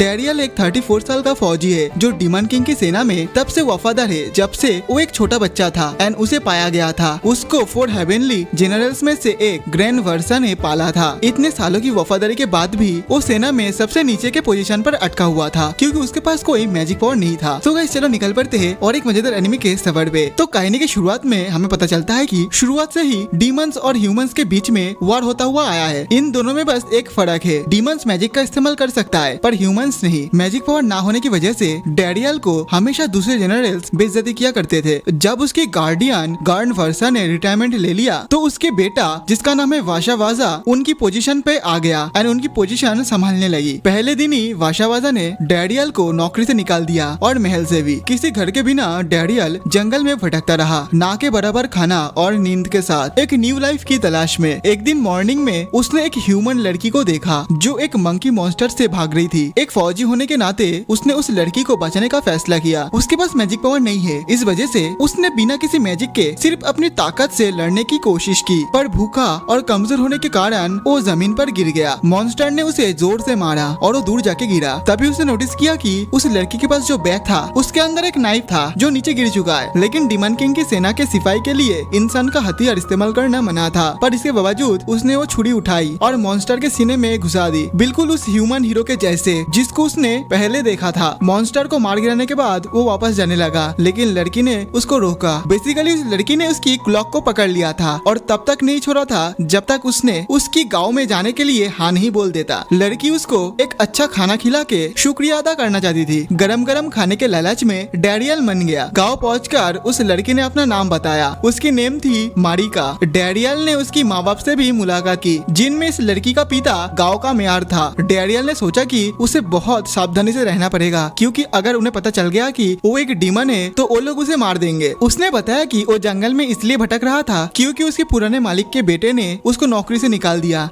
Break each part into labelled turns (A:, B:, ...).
A: Daryl एक 34 साल का फौजी है जो डीमन किंग की सेना में तब से वफादार है जब से वो एक छोटा बच्चा था एंड उसे पाया गया था। उसको 4 हेवनली जनरल्स में से एक ग्रैंड वर्सा ने पाला था। इतने सालों की वफादारी के बाद भी वो सेना में सबसे नीचे के पोजीशन पर अटका हुआ था क्योंकि उसके पास कोई मैजिक पावर नहीं था। तो गाइस चलो निकल पड़ते हैं और एक मजेदार एनिमे के सफर पे। तो कहानी की शुरुआत में हमें पता चलता है कि शुरुआत से ही डीमंस और ह्यूमंस के बीच में वार होता हुआ आया है। इन दोनों में बस एक फर्क है, डीमंस मैजिक का इस्तेमाल कर सकता है पर ह्यूमंस नहीं। मैजिक पावर ना होने की वजह से डैरियल को हमेशा दूसरे जनरल्स बेइज्जती किया करते थे। जब उसके गार्डियन गार्ड वर्सा ने रिटायरमेंट ले लिया तो उसके बेटा जिसका नाम है वाशावाजा उनकी पोजीशन पे आ गया एंड उनकी पोजीशन संभालने लगी। पहले दिन ही वाशावाजा ने डैरियल को नौकरी से निकाल दिया और महल से भी। किसी घर के बिना डैरियल जंगल में भटकता रहा, ना के बराबर खाना और नींद के साथ एक न्यू लाइफ की तलाश में। एक दिन मॉर्निंग में उसने एक ह्यूमन लड़की को देखा जो एक मंकी मॉन्स्टर से भाग रही थी। एक फौजी होने के नाते उसने उस लड़की को बचाने का फैसला किया। उसके पास मैजिक पावर नहीं है, इस वजह से उसने बिना किसी मैजिक के सिर्फ अपनी ताकत से लड़ने की कोशिश की, पर भूखा और कमजोर होने के कारण वो जमीन पर गिर गया। मॉन्स्टर ने उसे जोर से मारा और वो दूर जाके गिरा। तभी उसने नोटिस किया कि उस लड़की के पास जो बैग था उसके अंदर एक नाइफ था जो नीचे गिर चुका है। लेकिन डीमन किंग की सेना के सिपाही के लिए इंसान का हथियार इस्तेमाल करना मना था, पर इसके बावजूद उसने वो छुरी उठाई और मॉन्स्टर के सीने में घुसा दी, बिल्कुल उस ह्यूमन हीरो के जैसे जिसको उसने पहले देखा था। मॉन्स्टर को मार गिराने के बाद वो वापस जाने लगा, लेकिन लड़की ने उसको रोका। बेसिकली उस लड़की ने उसकी क्लॉक को पकड़ लिया था और तब तक नहीं छोड़ा था जब तक उसने उसकी गांव में जाने के लिए हाँ नहीं बोल देता। लड़की उसको एक अच्छा खाना खिला के शुक्रिया अदा करना चाहती थी। गरम गरम खाने के लालच में डैरियल मन गया। गांव पहुंचकर उस लड़की ने अपना नाम बताया। उसकी नेम थी मारिका। डैरियल ने उसकी माँ बाप से भी मुलाकात की जिनमें इस लड़की का पिता गांव का मेयर था। डैरियल ने सोचा कि उसे बहुत सावधानी से रहना पड़ेगा क्योंकि अगर उन्हें पता चल गया कि वो एक डीमन है तो वो लोग उसे मार देंगे। उसने बताया कि वो जंगल में इसलिए भटक रहा था क्योंकि उसके पुराने मालिक के बेटे ने उसको नौकरी से निकाल दिया।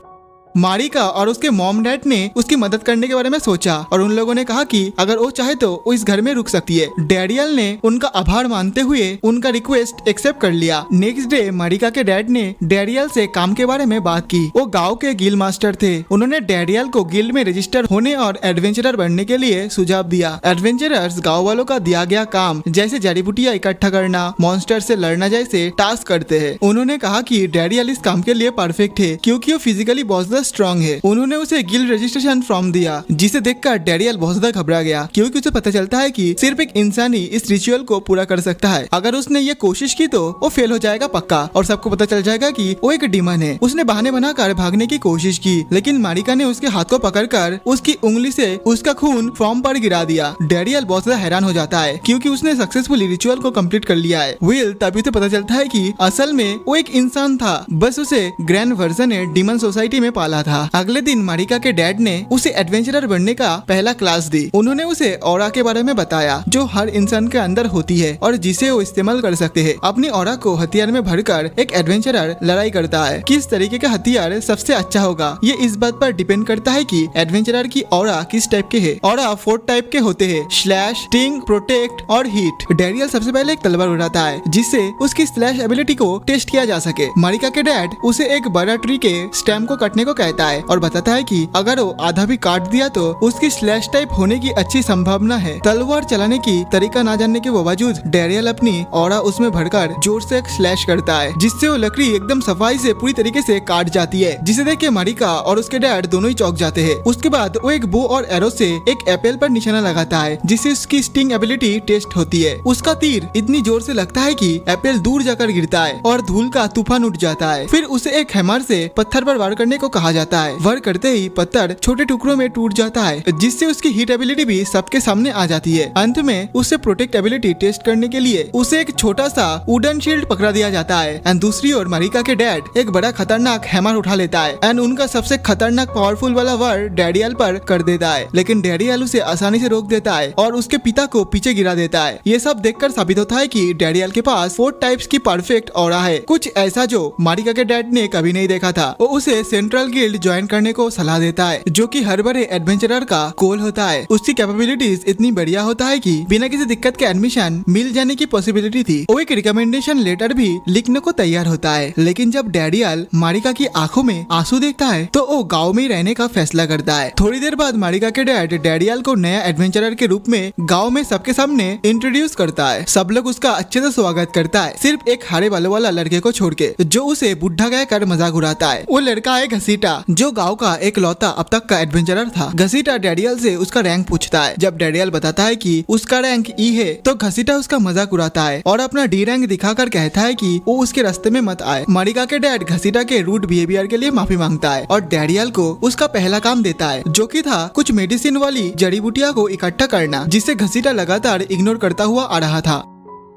A: मारिका और उसके मॉम डैड ने उसकी मदद करने के बारे में सोचा और उन लोगों ने कहा कि अगर वो चाहे तो वो इस घर में रुक सकती है। डैरियल ने उनका आभार मानते हुए उनका रिक्वेस्ट एक्सेप्ट कर लिया। नेक्स्ट डे मारिका के डैड ने डैरियल से काम के बारे में बात की। वो गांव के गिल्ड मास्टर थे। उन्होंने डैरियल को गिल्ड में रजिस्टर होने और एडवेंचरर बनने के लिए सुझाव दिया। एडवेंचरर्स गाँव वालों का दिया गया काम जैसे जड़ी बूटियां इकट्ठा करना, मॉन्स्टर से लड़ना जैसे टास्क करते हैं। उन्होंने कहा कि डैरियल इस काम के लिए परफेक्ट है क्योंकि वो फिजिकली बहुत स्ट्रॉन्ग है। उन्होंने उसे गिल्ड रजिस्ट्रेशन फॉर्म दिया जिसे देखकर डैरियल बहुत ज्यादा घबरा गया क्योंकि उसे पता चलता है कि सिर्फ एक इंसान ही इस रिचुअल को पूरा कर सकता है। अगर उसने ये कोशिश की तो वो फेल हो जाएगा पक्का और सबको पता चल जाएगा कि वो एक डीमन है। उसने बहाने बनाकर भागने की कोशिश की लेकिन मारिका ने उसके हाथ को पकड़कर उसकी उंगली से उसका खून फॉर्म पर गिरा दिया। डैरियल बहुत ज्यादा हैरान हो जाता है क्योंकि उसने सक्सेसफुली रिचुअल को कंप्लीट कर लिया है। विल तभी से पता चलता है कि असल में वो एक इंसान था, बस उसे ग्रैंड वर्जन ने डीमन सोसाइटी में पाला था। अगले दिन मारिका के डैड ने उसे एडवेंचरर बनने का पहला क्लास दी। उन्होंने उसे ऑरा के बारे में बताया जो हर इंसान के अंदर होती है और जिसे वो इस्तेमाल कर सकते हैं। अपनी ऑरा को हथियार में भरकर एक एडवेंचरर लड़ाई करता है। किस तरीके का हथियार सबसे अच्छा होगा ये इस बात पर डिपेंड करता है कि एडवेंचरर की ऑरा किस टाइप के है। ऑरा 4 टाइप के होते हैं, स्लैश, स्टिंग, प्रोटेक्ट और हीट। डैरियल सबसे पहले एक तलवार उड़ाता है जिससे उसकी स्लैश एबिलिटी को टेस्ट किया जा सके। मारिका के डैड उसे एक बड़ा ट्री के स्टेम को काटने को कहता है और बताता है कि अगर वो आधा भी काट दिया तो उसकी स्लैश टाइप होने की अच्छी संभावना है। तलवार चलाने की तरीका ना जानने के बावजूद डैरियल अपनी ऑरा उसमें भरकर जोर से स्लैश करता है जिससे वो लकड़ी एकदम सफाई से पूरी तरीके से काट जाती है, जिसे देख के मारिका और उसके डैड दोनों ही चौंक जाते हैं। उसके बाद वो एक बो और एरो से एक एप्पल पर निशाना लगाता है जिससे उसकी स्टिंग एबिलिटी टेस्ट होती है। उसका तीर इतनी जोर से लगता है कि एप्पल दूर जाकर गिरता है और धूल का तूफान उठ जाता है। फिर उसे एक हैमर से पत्थर पर वार करने को कहा जाता है। वार करते ही पत्थर छोटे टुकड़ों में टूट जाता है जिससे उसकी हीट एबिलिटी भी सबके सामने आ जाती है। अंत में उसे प्रोटेक्ट एबिलिटी टेस्ट करने के लिए उसे एक छोटा सा वुडन शील्ड पकड़ा दिया जाता है एंड दूसरी ओर मारिका के डैड एक बड़ा खतरनाक हैमर उठा लेता है एंड उनका सबसे खतरनाक पावरफुल वाला वार डैरियल पर कर देता है। लेकिन डैरियल उसे आसानी से रोक देता है और उसके पिता को पीछे गिरा देता है। ये सब देखकर साबित होता है कि डैरियल के पास 4 टाइप्स की परफेक्ट ऑरा है, कुछ ऐसा जो मारिका के डैड ने कभी नहीं देखा था। वो उसे सेंट्रल गिल्ड ज्वाइन करने को सलाह देता है, जो कि हर बड़े एडवेंचरर का गोल होता है। उसकी कैपेबिलिटीज इतनी बढ़िया होता है कि बिना किसी दिक्कत के एडमिशन मिल जाने की पॉसिबिलिटी थी। वो एक रिकमेंडेशन लेटर भी लिखने को तैयार होता है। लेकिन जब डैडियल मारिका की आंखों में आंसू देखता है तो वो गाँव में ही रहने का फैसला करता है। थोड़ी देर बाद मारिका के डैड डैडियल को नया एडवेंचरर के रूप में गाँव में सबके सामने इंट्रोड्यूस करता है। सब लोग उसका अच्छे से स्वागत करता है, सिर्फ एक हरे बालों वाला लड़के को छोड़ के, जो उसे बुढ़ा कहकर मजाक उड़ाता है। वो लड़का है घसीटा, जो गांव का एक लौता अब तक का एडवेंचरर था। घसीटा डैडियल से उसका रैंक पूछता है। जब डैडियल बताता है कि उसका रैंक ई है तो घसीटा उसका मजाक उड़ाता है और अपना डी रैंक दिखाकर कहता है कि वो उसके रास्ते में मत आए। मारिका के डैड घसीटा के रूड बिहेवियर के लिए माफी मांगता है और डैडियल को उसका पहला काम देता है, जो कि था कुछ मेडिसिन वाली जड़ी बूटियां को इकट्ठा करना, जिसे घसीटा लगातार इग्नोर करता हुआ आ रहा था।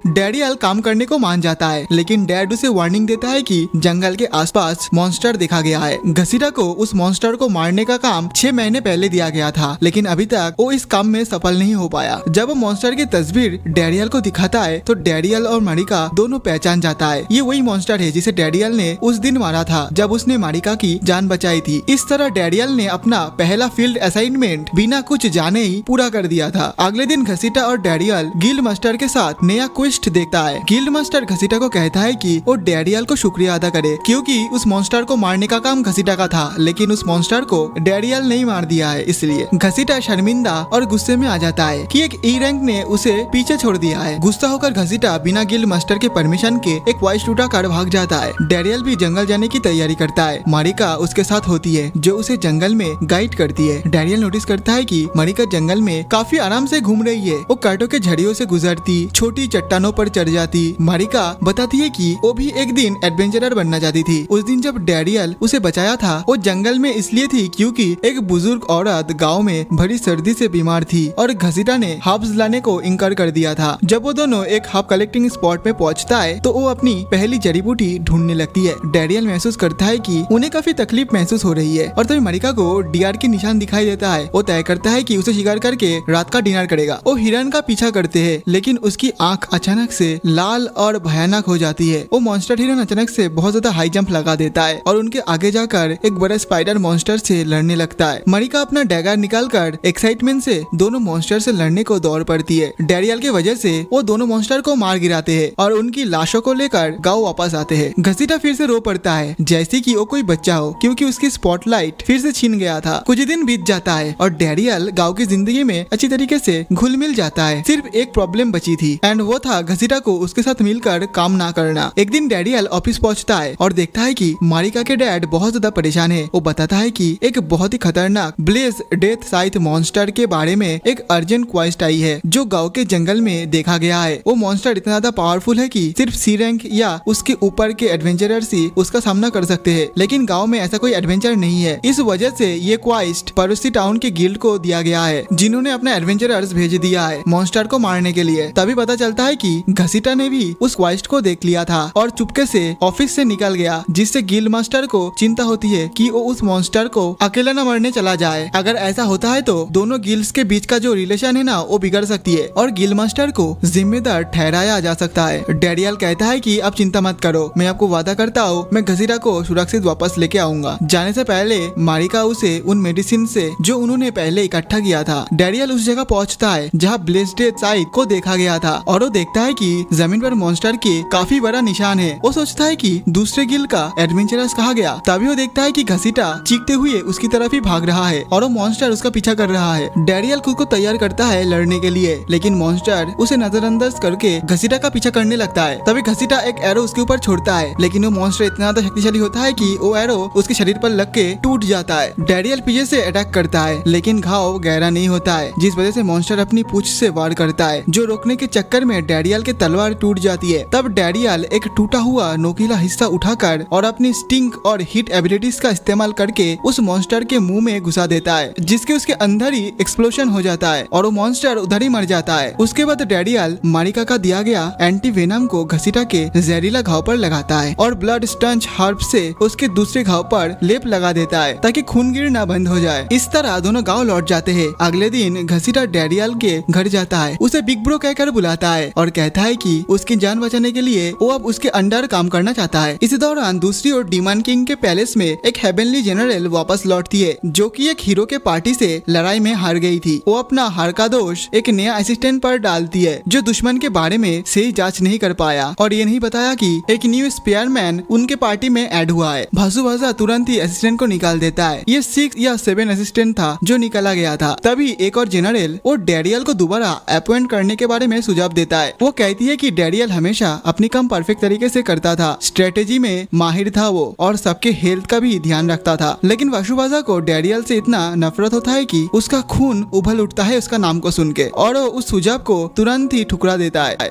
A: डैडियल काम करने को मान जाता है, लेकिन डैड उसे वार्निंग देता है कि जंगल के आसपास मॉन्स्टर देखा गया है। घसीटा को उस मॉन्स्टर को मारने का काम 6 महीने पहले दिया गया था, लेकिन अभी तक वो इस काम में सफल नहीं हो पाया। जब वो मॉन्स्टर की तस्वीर डैडियल को दिखाता है तो डैडियल और मारिका दोनों पहचान जाता है। ये वही मॉन्स्टर है जिसे डैडियल ने उस दिन मारा था जब उसने मारिका की जान बचाई थी। इस तरह डैडियल ने अपना पहला फील्ड असाइनमेंट बिना कुछ जाने ही पूरा कर दिया था। अगले दिन घसीटा और डैडियल गिल्ड मास्टर के साथ नया देखता है। गिल्ड मास्टर घसीटा को कहता है कि वो डैडियल को शुक्रिया अदा करे, क्योंकि उस मॉन्स्टर को मारने का काम घसीटा का था, लेकिन उस मॉन्स्टर को डैडियल नहीं मार दिया है। इसलिए घसीटा शर्मिंदा और गुस्से में आ जाता है कि एक ई रैंक ने उसे पीछे छोड़ दिया है। गुस्सा होकर घसीटा बिना गिल्ड मास्टर के परमिशन के एक वॉइस टूटा कर भाग जाता है। डैडियल भी जंगल जाने की तैयारी करता है। मारिका उसके साथ होती है, जो उसे जंगल में गाइड करती है। डैडियल नोटिस करता है कि मारिका जंगल में काफी आराम से घूम रही है। वो कांटों के झड़ियों से गुजरती, छोटी चट्टानों पर चढ़ जाती। मारिका बताती है कि वो भी एक दिन एडवेंचरर बनना चाहती थी। उस दिन जब डैडियल उसे बचाया था वो जंगल में इसलिए थी क्योंकि एक बुजुर्ग औरत गांव में भरी सर्दी से बीमार थी और घसीटा ने हर्ब्स लाने को इनकार कर दिया था। जब वो दोनों एक हर्ब कलेक्टिंग स्पॉट पे पहुंचता है तो वो अपनी पहली जड़ी बूटी ढूंढने लगती है। डैडियल महसूस करता है कि उन्हें काफी तकलीफ महसूस हो रही है और तभी मारिका को डीआर की निशान दिखाई देता है। वो तय करता है कि उसे शिकार करके रात का डिनर करेगा। वो हिरन का पीछा करते हैं, लेकिन उसकी आंख अचानक से लाल और भयानक हो जाती है। वो मॉन्स्टर हिरन अचानक से बहुत ज्यादा हाई जंप लगा देता है और उनके आगे जाकर एक बड़ा स्पाइडर मॉन्स्टर से लड़ने लगता है। मारिका अपना डैगर निकालकर एक्साइटमेंट से दोनों मॉन्स्टर से लड़ने को दौड़ पड़ती है। डैडियल की वजह से वो दोनों मॉन्स्टर को मार गिराते हैं और उनकी लाशों को लेकर गाँव वापस आते हैं। घसीटा फिर से रो पड़ता है जैसे कि वो कोई बच्चा हो, क्योंकि उसकी स्पॉटलाइट फिर से छीन गया था। कुछ दिन बीत जाता है और डैडियल गाँव की जिंदगी में अच्छी तरीके से घुल मिल जाता है। सिर्फ एक प्रॉब्लम बची थी एंड वो था घसीटा को उसके साथ मिलकर काम ना करना। एक दिन डैडियल ऑफिस पहुंचता है और देखता है कि मारिका के डैड बहुत ज्यादा परेशान है। वो बताता है कि एक बहुत ही खतरनाक ब्लेज डेथ साइथ मॉन्स्टर के बारे में एक अर्जेंट क्वेस्ट आई है, जो गांव के जंगल में देखा गया है। वो मॉन्स्टर इतना ज्यादा पावरफुल है कि सिर्फ सी रैंक या उसके ऊपर के एडवेंचरर्स ही उसका सामना कर सकते हैं, लेकिन गाँव में ऐसा कोई एडवेंचर नहीं है। इस वजह से ये क्वेस्ट पड़ोसी टाउन के गिल्ड को दिया गया है, जिन्होंने अपने एडवेंचरर्स भेज दिया है मॉन्स्टर को मारने के लिए। तभी पता चलता है कि घसीटा ने भी उस क्वेस्ट को देख लिया था और चुपके से ऑफिस से निकल गया, जिससे गिल्ड मास्टर को चिंता होती है कि वो उस मॉन्स्टर को अकेला न मरने चला जाए। अगर ऐसा होता है तो दोनों गिल्ड्स के बीच का जो रिलेशन है ना वो बिगड़ सकती है और गिल्ड मास्टर को जिम्मेदार ठहराया जा सकता है। डैडियल कहता है कि आप चिंता मत करो, मैं आपको वादा करता हूँ मैं घसीटा को सुरक्षित वापस लेके आऊंगा। जाने से पहले मारिका उसे उन मेडिसिन से जो उन्होंने पहले इकट्ठा किया था। डैडियल उस जगह पहुँचता है जहाँ ब्लेस्ड साइट को देखा गया था और वो देखता है कि जमीन पर मॉन्स्टर के काफी बड़ा निशान है। वो सोचता है कि दूसरे गिल्ड का एडवेंचरर्स कहा गया। तभी वो देखता है कि घसीटा चीखते हुए उसकी तरफ ही भाग रहा है और वो मॉन्स्टर उसका पीछा कर रहा है। डैडियल खुद को तैयार करता है लड़ने के लिए, लेकिन मॉन्स्टर उसे नजरअंदाज करके घसीटा का पीछा करने लगता है। तभी घसीटा एक एरो उसके ऊपर छोड़ता है, लेकिन वो मॉन्स्टर इतना ज्यादा शक्तिशाली होता है कि वो एरो उसके शरीर पर लग के टूट जाता है। डैडियल पीछे से अटैक करता है, लेकिन घाव गहरा नहीं होता है, जिस वजह से मॉन्स्टर अपनी पूंछ से वार करता है, जो रोकने के चक्कर में डैडियल की तलवार टूट जाती है। तब डैडियल एक टूटा हुआ नोकीला हिस्सा उठाकर और अपनी स्टिंग और हिट एबिलिटीज का इस्तेमाल करके उस मॉन्स्टर के मुंह में घुसा देता है, जिसके उसके अंदर ही एक्सप्लोशन हो जाता है और वो मॉन्स्टर उधर ही मर जाता है। उसके बाद डैडियल मारिका का दिया गया एंटी वेनम को घसीटा के जहरीला घाव पर लगाता है और ब्लड स्टंच हर्ब से उसके दूसरे घाव पर लेप लगा देता है ताकि खून गिरना बंद हो जाए। इस तरह दोनों गाँव लौट जाते हैं। अगले दिन घसीटा डैडियल के घर जाता है, उसे बिग ब्रो कहकर बुलाता है और कहता है कि उसकी जान बचाने के लिए वो अब उसके अंडर काम करना चाहता है। इसी दौरान दूसरी ओर डीमन किंग के पैलेस में एक हेवनली जनरल वापस लौटती है जो कि एक हीरो के पार्टी से लड़ाई में हार गई थी। वो अपना हार का दोष एक नया असिस्टेंट पर डालती है जो दुश्मन के बारे में सही जांच नहीं कर पाया और ये नहीं बताया कि एक न्यू स्पेयरमैन उनके पार्टी में ऐड हुआ है। भासुभाजा तुरंत ही असिस्टेंट को निकाल देता है। ये 6 या 7 असिस्टेंट था जो निकाला गया था। तभी एक और जनरल वो डैरियल को दोबारा अपॉइंट करने के बारे में सुझाव देता है। वो कहती है कि डैरियल हमेशा अपनी काम परफेक्ट तरीके से करता था, स्ट्रेटेजी में माहिर था वो और सबके हेल्थ का भी ध्यान रखता था। लेकिन भासुभाजा को डैरियल से इतना नफरत होता है कि उसका खून उबल उठता है उसका नाम को सुन के और वो उस सुझाव को तुरंत ही ठुकरा देता है।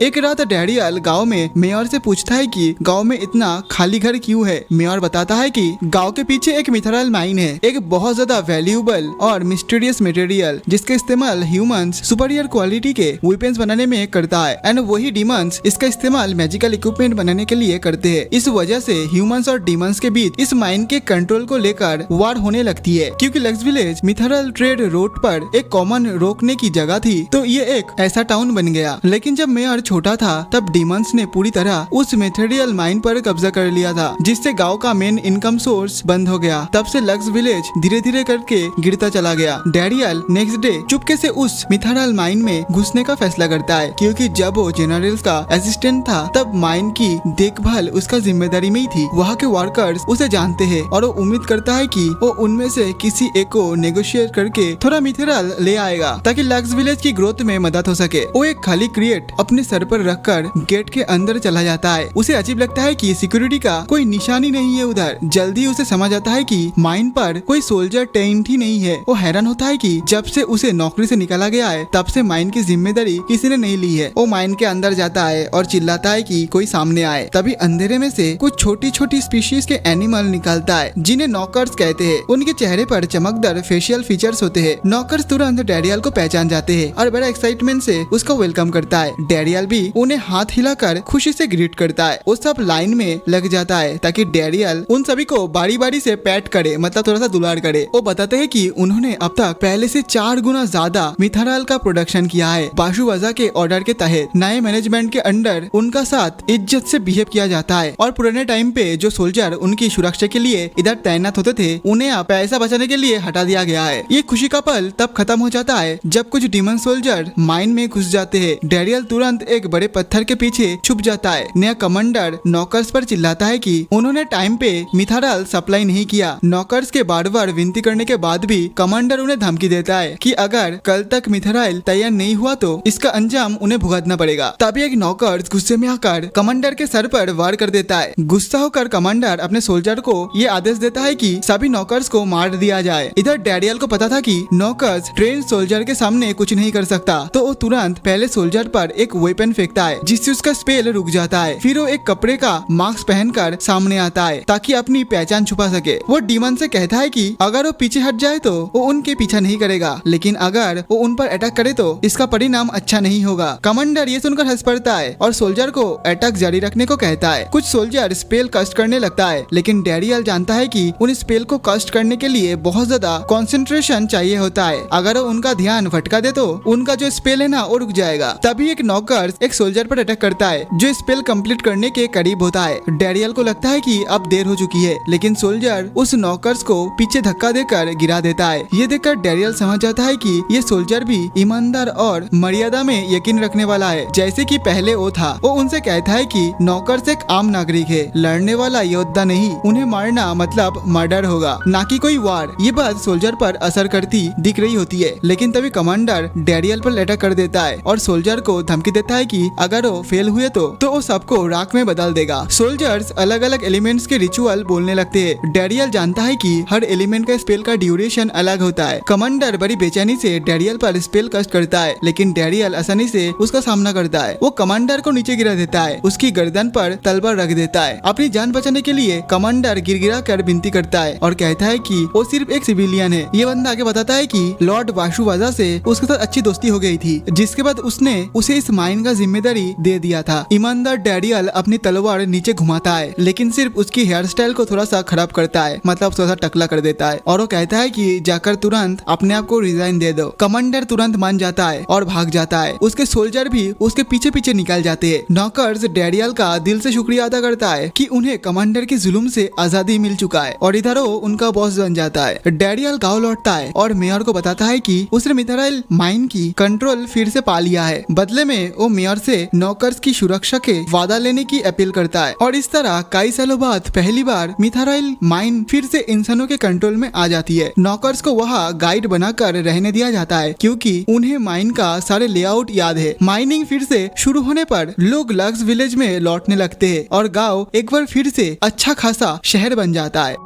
A: एक रात डैरियल गांव में मेयर से पूछता है कि गांव में इतना खाली घर क्यों है। मेयर बताता है कि गांव के पीछे एक मिथरल माइन है, एक बहुत ज्यादा वैल्यूएबल और मिस्टीरियस मटेरियल जिसका इस्तेमाल ह्यूमंस सुपीरियर क्वालिटी के वेपन्स बनाने में करता है एंड वही डीमंस इसका इस्तेमाल मैजिकल इक्विपमेंट बनाने के लिए करते हैं। इस वजह से ह्यूमंस और डीमंस के बीच इस माइन के कंट्रोल को लेकर वार होने लगती है। क्योंकि लक्स विलेज मिथरल ट्रेड रोड पर एक कॉमन रोकने की जगह थी तो ये एक ऐसा टाउन बन गया। लेकिन जब मेयर छोटा था तब डीमंस ने पूरी तरह उस मटेरियल माइन पर कब्जा कर लिया था जिससे गांव का मेन इनकम सोर्स बंद हो गया। तब से लक्स विलेज धीरे धीरे करके गिरता चला गया। डैरियल नेक्स्ट डे चुपके से उस मिथरल माइन में घुसने का फैसला करता है क्योंकि जब वो जनरल का असिस्टेंट था तब माइन की देखभाल उसका जिम्मेदारी में ही थी। वहाँ के वर्कर्स उसे जानते हैं और वो उम्मीद करता है कि वो उनमें से किसी एक को नेगोशिएट करके थोड़ा मिथरल ले आएगा ताकि लक्स विलेज की ग्रोथ में मदद हो सके। वो एक खाली क्रिएट अपने सर पर रखकर गेट के अंदर चला जाता है। उसे अजीब लगता है कि सिक्योरिटी का कोई निशानी नहीं है उधर। जल्दी उसे समझ आता है कि माइन पर कोई सोल्जर टेंट ही नहीं है। वो हैरान होता है कि जब से उसे नौकरी से निकाला गया है तब से माइन की जिम्मेदारी किसी ने नहीं ली है। वो माइन के अंदर जाता है और चिल्लाता है कि कोई सामने आए। तभी अंधेरे में से कुछ छोटी छोटी स्पीशीज के एनिमल निकलता है जिन्हें नॉकर्स कहते हैं। उनके चेहरे पर चमकदार फेशियल फीचर्स होते हैं। नॉकर्स तुरंत डैरियल को पहचान जाते हैं और बड़ा एक्साइटमेंट से उसका वेलकम करता है। डैरियल भी उन्हें हाथ हिलाकर खुशी से ग्रीट करता है। वो सब लाइन में लग जाता है ताकि डैरियल उन सभी को बारी बारी से पैट करे, मतलब थोड़ा सा दुलार करे। वो बताते हैं कि उन्होंने अब तक पहले से 4 गुना ज्यादा मिथरल का प्रोडक्शन किया है। भासुभाजा के ऑर्डर के तहत नए मैनेजमेंट के अंडर उनका साथ इज्जत से बिहेव किया जाता है और पुराने टाइम पे जो सोल्जर उनकी सुरक्षा के लिए इधर तैनात होते थे उन्हें अब पैसा बचाने के लिए हटा दिया गया है। ये खुशी का पल तब खत्म हो जाता है जब कुछ डीमन सोल्जर माइन में घुस जाते हैं। डैरियल तुरंत एक बड़े पत्थर के पीछे छुप जाता है। नया कमांडर नॉकर्स पर चिल्लाता है कि उन्होंने टाइम पे मिथरल सप्लाई नहीं किया। नॉकर्स के बार बार विनती करने के बाद भी कमांडर उन्हें धमकी देता है कि अगर कल तक मिथरल तैयार नहीं हुआ तो इसका अंजाम उन्हें भुगतना पड़ेगा। तभी एक नॉकर्स गुस्से में आकर कमांडर के सर पर वार कर देता है। गुस्सा होकर कमांडर अपने सोल्जर को ये आदेश देता है कि सभी नॉकर्स को मार दिया जाए। इधर डैरियल को पता था कि नॉकर्स ट्रेन सोल्जर के सामने कुछ नहीं कर सकता तो वो तुरंत पहले सोल्जर पर एक वेपन फेंकता है जिससे उसका स्पेल रुक जाता है। फिर वो एक कपड़े का मास्क पहनकर सामने आता है ताकि अपनी पहचान छुपा सके। वो डीमन से कहता है कि अगर वो पीछे हट जाए तो वो उनके पीछा नहीं करेगा, लेकिन अगर वो उन पर अटैक करे तो इसका परिणाम अच्छा नहीं होगा। कमांडर ये सुनकर हंस पड़ता है और सोल्जर को अटैक जारी रखने को कहता है। कुछ सोल्जर स्पेल कास्ट करने लगता है लेकिन डैरियल जानता है कि उन स्पेल को कास्ट करने के लिए बहुत ज्यादा कंसंट्रेशन चाहिए होता है। अगर वो उनका ध्यान भटका दे तो उनका जो स्पेल है ना वो रुक जाएगा। तभी एक नॉकर एक सोल्जर पर अटैक करता है जो स्पेल कंप्लीट करने के करीब होता है। डैरियल को लगता है कि अब देर हो चुकी है लेकिन सोल्जर उस नॉकर्स को पीछे धक्का देकर गिरा देता है। ये देखकर डैरियल समझ जाता है कि ये सोल्जर भी ईमानदार और मर्यादा में यकीन रखने वाला है जैसे कि पहले वो था। वो उनसे कहता है कि नॉकर्स एक आम नागरिक है, लड़ने वाला योद्धा नहीं। उन्हें मारना मतलब मर्डर होगा, ना कि कोई वार। ये बात सोल्जर पर असर करती दिख रही होती है लेकिन तभी कमांडर डैरियल पर अटैक कर देता है और सोल्जर को धमकी देता है कि अगर वो फेल हुए तो वो सबको राख में बदल देगा। सोल्जर्स अलग अलग एलिमेंट्स के रिचुअल बोलने लगते हैं। डैरियल जानता है कि हर एलिमेंट का स्पेल का ड्यूरेशन अलग होता है। कमांडर बड़ी बेचैनी से डैरियल पर स्पेल कास्ट करता है लेकिन डैरियल आसानी से उसका सामना करता है। वो कमांडर को नीचे गिरा देता है, उसकी गर्दन पर तलवार रख देता है। अपनी जान बचाने के लिए कमांडर गिरगिरा कर विनती करता है और कहता है कि वो सिर्फ एक सिविलियन है। ये बंदा आगे बताता है कि लॉर्ड भासुभाजा से उसके साथ अच्छी दोस्ती हो गई थी जिसके बाद उसने उसे इस माइन का का जिम्मेदारी दे दिया था। ईमानदार डैरियल अपनी तलवार नीचे घुमाता है, लेकिन सिर्फ उसकी हेयर स्टाइल को थोड़ा सा खराब करता है, मतलब थोड़ा सा टकला कर देता है, और वो कहता है कि जाकर तुरंत अपने आप को रिजाइन दे दो। कमांडर तुरंत मान जाता है और भाग जाता है। उसके सोल्जर भी उसके पीछे पीछे निकल जाते हैं। नौकर्स डैरियल का दिल से शुक्रिया अदा करता है कि उन्हें कमांडर के जुल्म से आजादी मिल चुका है, और इधर वो उनका बॉस बन जाता है। डैरियल गाँव लौटता है और मेयर को बताता है कि उसने मिथराइल माइन की कंट्रोल फिर से पा लिया है। बदले में वो मेयर से नौकर्स की सुरक्षा के वादा लेने की अपील करता है, और इस तरह कई सालों बाद पहली बार मिथराइल माइन फिर से इंसानों के कंट्रोल में आ जाती है। नौकर्स को वहाँ गाइड बनाकर रहने दिया जाता है, क्योंकि उन्हें माइन का सारे लेआउट याद है। माइनिंग फिर से शुरू होने पर लोग लक्स विलेज में लौटने लगते हैं और गांव एक बार फिर से अच्छा खासा शहर बन जाता है।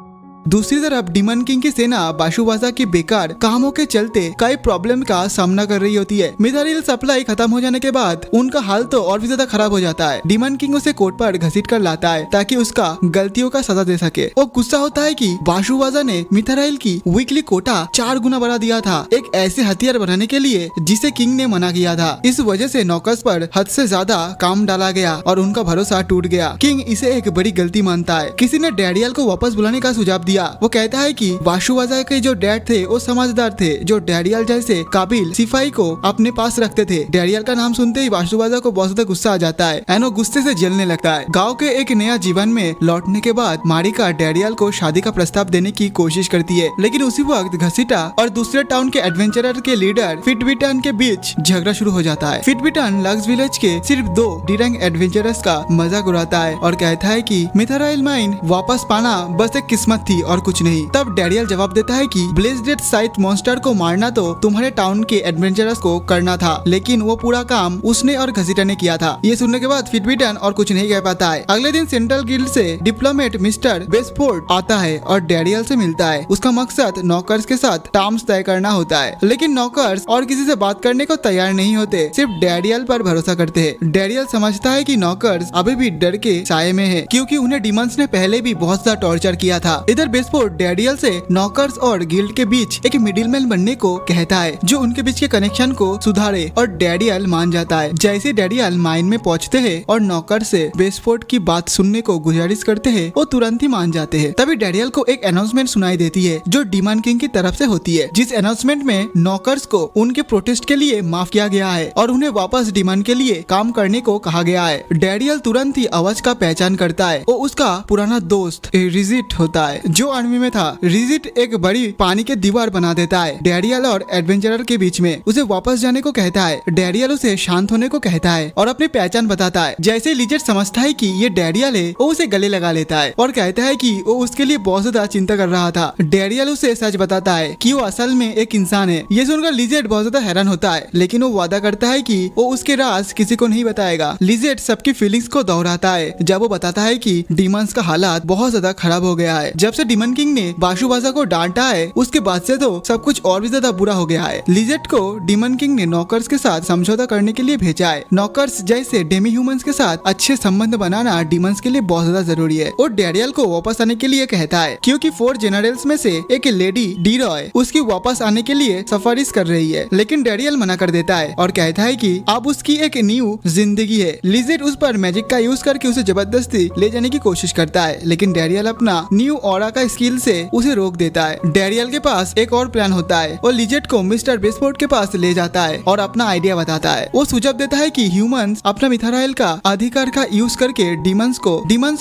A: दूसरी तरफ डिमन किंग की सेना बाशुवाजा के बेकार कामों के चलते कई प्रॉब्लम का सामना कर रही होती है। मिथराइल सप्लाई खत्म हो जाने के बाद उनका हाल तो और भी ज्यादा खराब हो जाता है। डिमन किंग उसे कोर्ट पर घसीट कर लाता है ताकि उसका गलतियों का सजा दे सके। वो गुस्सा होता है कि बाशुवाजा ने मिथराइल की वीकली कोटा 4 गुना बढ़ा दिया था, एक ऐसे हथियार बनाने के लिए जिसे किंग ने मना किया था। इस वजह से नौकर्स पर हद से ज्यादा काम डाला गया और उनका भरोसा टूट गया। किंग इसे एक बड़ी गलती मानता है। किसी ने डैरियल को वापस बुलाने का सुझाव दिया। वो कहता है कि बाशुवाजा के जो डैड थे वो समझदार थे, जो डैरियल जैसे काबिल सिपाही को अपने पास रखते थे। डैरियल का नाम सुनते ही बाशुवाजा को बहुत ज्यादा गुस्सा आ जाता है एंड वो गुस्से से जलने लगता है। गांव के एक नया जीवन में लौटने के बाद मारिका डैरियल को शादी का प्रस्ताव देने की कोशिश करती है, लेकिन उसी वक्त घसीटा और दूसरे टाउन के एडवेंचरर के लीडर फिटबिटन के बीच झगड़ा शुरू हो जाता है। फिटबिटन लक्स विलेज के सिर्फ 2 डिरंग एडवेंचरर्स का मजाक उड़ाता है और कहता है कि मिथराइल माइन वापस पाना बस एक किस्मत थी और कुछ नहीं। तब डैरियल जवाब देता है कि ब्लेस्डेड साइट मॉन्स्टर को मारना तो तुम्हारे टाउन के एडवेंचरर्स को करना था, लेकिन वो पूरा काम उसने और घसीटा ने किया था। ये सुनने के बाद फिटबिटन और कुछ नहीं कह पाता है। अगले दिन सेंट्रल गिल्ड से डिप्लोमेट मिस्टर बेस्फोर्ड आता है और डैरियल से मिलता है। उसका मकसद नौकर्स के साथ टर्म्स तय करना होता है, लेकिन नौकर्स और किसी से बात करने को तैयार नहीं होते, सिर्फ डैरियल पर भरोसा करते हैं। डैरियल समझता है कि नौकर्स अभी भी डर के साये में है, क्योंकि उन्हें डिमंस ने पहले भी बहुत ज्यादा टॉर्चर किया था। इधर बेस्फोर्ड डैरियल से नौकर्स और गिल्ड के बीच एक मिडिलमैन बनने को कहता है, जो उनके बीच के कनेक्शन को सुधारे, और डैरियल मान जाता है। जैसे डैरियल माइन में पहुंचते हैं और नौकर से बेस्फोर्ड की बात सुनने को गुजारिश करते हैं, वो तुरंत ही मान जाते हैं। तभी डैरियल को एक अनाउंसमेंट सुनाई देती है जो डिमन किंग की तरफ से होती है, जिस अनाउंसमेंट में नौकर्स को उनके प्रोटेस्ट के लिए माफ किया गया है और उन्हें वापस डिमन के लिए काम करने को कहा गया है। डैरियल तुरंत ही आवाज का पहचान करता है। वो उसका पुराना दोस्त रिजिट होता है, जो आर्मी में था। रिजिट एक बड़ी पानी के दीवार बना देता है डैरियल और एडवेंचरर के बीच में। उसे वापस जाने को कहता है। डैरियल उसे शांत होने को कहता है और अपनी पहचान बताता है। जैसे लिजेट समझता है कि ये डैरियल है, वो उसे गले लगा लेता है और कहता है कि वो उसके लिए बहुत ज्यादा चिंता कर रहा था। डैरियल उसे सच बताता है कि वो असल में एक इंसान है। ये सुनकर लिजेट बहुत ज्यादा हैरान होता है, लेकिन वो वादा करता है कि वो उसके राज किसी को नहीं बताएगा। लिजेट सबकी फीलिंग्स को दोहराता है जब वो बताता है कि डिमंस का हालात बहुत ज्यादा खराब हो गया है। जब से डिमन किंग ने बाशुवाजा को डांटा है, उसके बाद से तो सब कुछ और भी ज्यादा बुरा हो गया है। लिजेट को डिमन किंग ने नौकर्स के साथ समझौता करने के लिए भेजा है। नौकर्स जैसे डेमी ह्यूमंस के साथ अच्छे संबंध बनाना डिमंस के लिए बहुत ज्यादा जरूरी है। और डैरियल को वापस आने के लिए कहता है, क्योंकि 4 जनरल्स में से एक लेडी डी रॉय उसकी वापस आने के लिए सिफारिश कर रही है, लेकिन डैरियल मना कर देता है और कहता है कि अब उसकी एक न्यू जिंदगी है। लिजेट उस पर मैजिक का यूज करके उसे जबरदस्ती ले जाने की कोशिश करता है, लेकिन डैरियल अपना न्यू ऑरा का स्किल से उसे रोक देता है। डैरियल के पास एक और प्लान होता है। वो लिजेट को मिस्टर बेस्फोर्ड के पास ले जाता है और अपना आइडिया बताता है। वो सुझाव देता है कि ह्यूमंस अपना मिथराइल का अधिकार का यूज करके डिमंस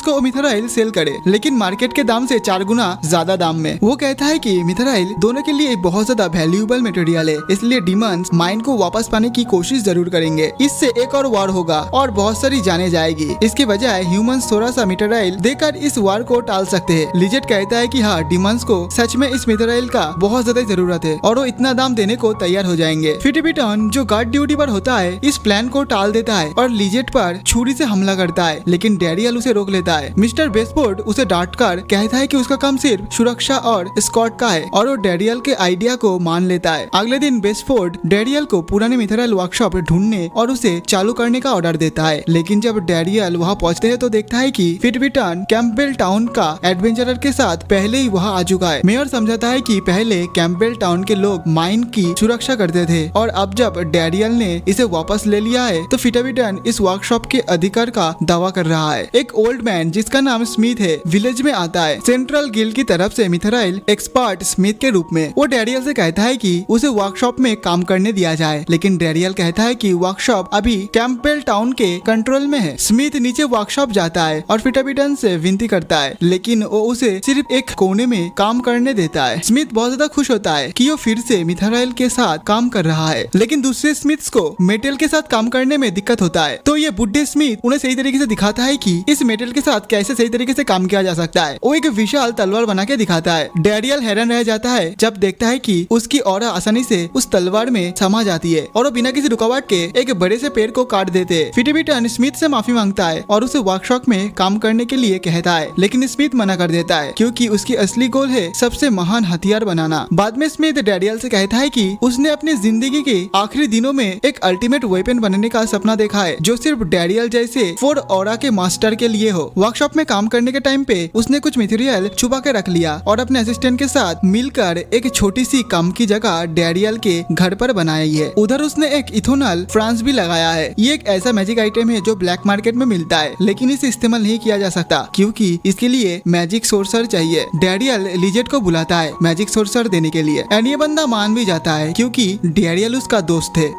A: को मिथराइल सेल करे, लेकिन मार्केट के दाम से 4 गुना ज्यादा दाम में। वो कहता है कि मिथराइल दोनों के लिए बहुत ज्यादा वैल्यूएबल मटेरियल है, इसलिए डिमंस माइन को वापस पाने की कोशिश जरूर करेंगे। इससे एक और वार होगा और बहुत सारी जाने जाएगी। इसके बजाय ह्यूमंस थोड़ा सा मिथराइल देकर इस वार को टाल सकते हैं। लिजेट कहता है कि हाँ, डिमंस को सच में इस मिथराइल का बहुत ज्यादा जरूरत है और वो इतना दाम देने को तैयार हो जाएंगे। फिटबिटन जो गार्ड ड्यूटी पर होता है, इस प्लान को टाल देता है और लिजेट पर छुरी से हमला करता है, लेकिन डैरियल उसे रोक लेता है। मिस्टर बेस्फोर्ड उसे डांटकर कहता है कि उसका काम सिर्फ सुरक्षा और स्कॉट का है और वो डैरियल के आइडिया को मान लेता है। अगले दिन बेस्फोर्ड डैरियल को पुराने मिथराइल वर्कशॉप ढूंढने और उसे चालू करने का ऑर्डर देता है, लेकिन जब डैरियल वहाँ पहुँचते हैं तो देखता है कि फिटबिटन कैंपबेल टाउन का एडवेंचरर के साथ साथ पहले ही वहाँ आ चुका है। मेयर समझाता है कि पहले कैंपबेल टाउन के लोग माइन की सुरक्षा करते थे और अब जब डैरियल ने इसे वापस ले लिया है तो फिटाविटन इस वर्कशॉप के अधिकार का दावा कर रहा है। एक ओल्ड मैन जिसका नाम स्मिथ है विलेज में आता है सेंट्रल गिल्ड की तरफ से मिथराइल एक्सपर्ट स्मिथ के रूप में। वो डैरियल से कहता है कि उसे वर्कशॉप में काम करने दिया जाए, लेकिन डैरियल कहता है कि वर्कशॉप अभी कैंपबेल टाउन के कंट्रोल में है। स्मिथ नीचे वर्कशॉप जाता है और फिटाविटन से विनती करता है, लेकिन वो उसे सिर्फ एक कोने में काम करने देता है। स्मिथ बहुत ज्यादा खुश होता है कि वो फिर से मिथराइल के साथ काम कर रहा है, लेकिन दूसरे स्मिथ्स को मेटल के साथ काम करने में दिक्कत होता है। तो ये बुढ़े स्मिथ उन्हें सही तरीके से दिखाता है कि इस मेटल के साथ कैसे सही तरीके से काम किया जा सकता है। वो एक विशाल तलवार बना के दिखाता है। डैरियल हैरान रह जाता है जब देखता है कि उसकी ऑरा आसानी से उस तलवार में समा जाती है और वो बिना किसी रुकावट के एक बड़े से पेड़ को काट देते हैं। फिटाविटन स्मिथ से माफी मांगता है और उसे वर्कशॉप में काम करने के लिए कहता है, लेकिन स्मिथ मना कर देता है क्योंकि उसकी असली गोल है सबसे महान हथियार बनाना। बाद में स्मिथ डैरियल से कहता है कि उसने अपनी जिंदगी के आखिरी दिनों में एक अल्टीमेट वेपन बनने का सपना देखा है जो सिर्फ डैरियल जैसे 4 ऑरा के मास्टर के लिए हो। वर्कशॉप में काम करने के टाइम पे उसने कुछ मटेरियल छुपा के रख लिया और अपने असिस्टेंट के साथ मिलकर एक छोटी सी काम की जगह डैरियल के घर पर बनाई है। उधर उसने एक इथोनल फ्रांस भी लगाया है। ये एक ऐसा मैजिक आइटम है जो ब्लैक मार्केट में मिलता है, लेकिन इसे इस्तेमाल नहीं किया जा सकता क्योंकि इसके लिए मैजिक सोर्सर चाहिए। डैरियल लिजेट को बुलाता है मैजिक सोर्सर देने के लिए एंड ये बंदा मान भी जाता है क्योंकि डैरियल उसका दोस्त है।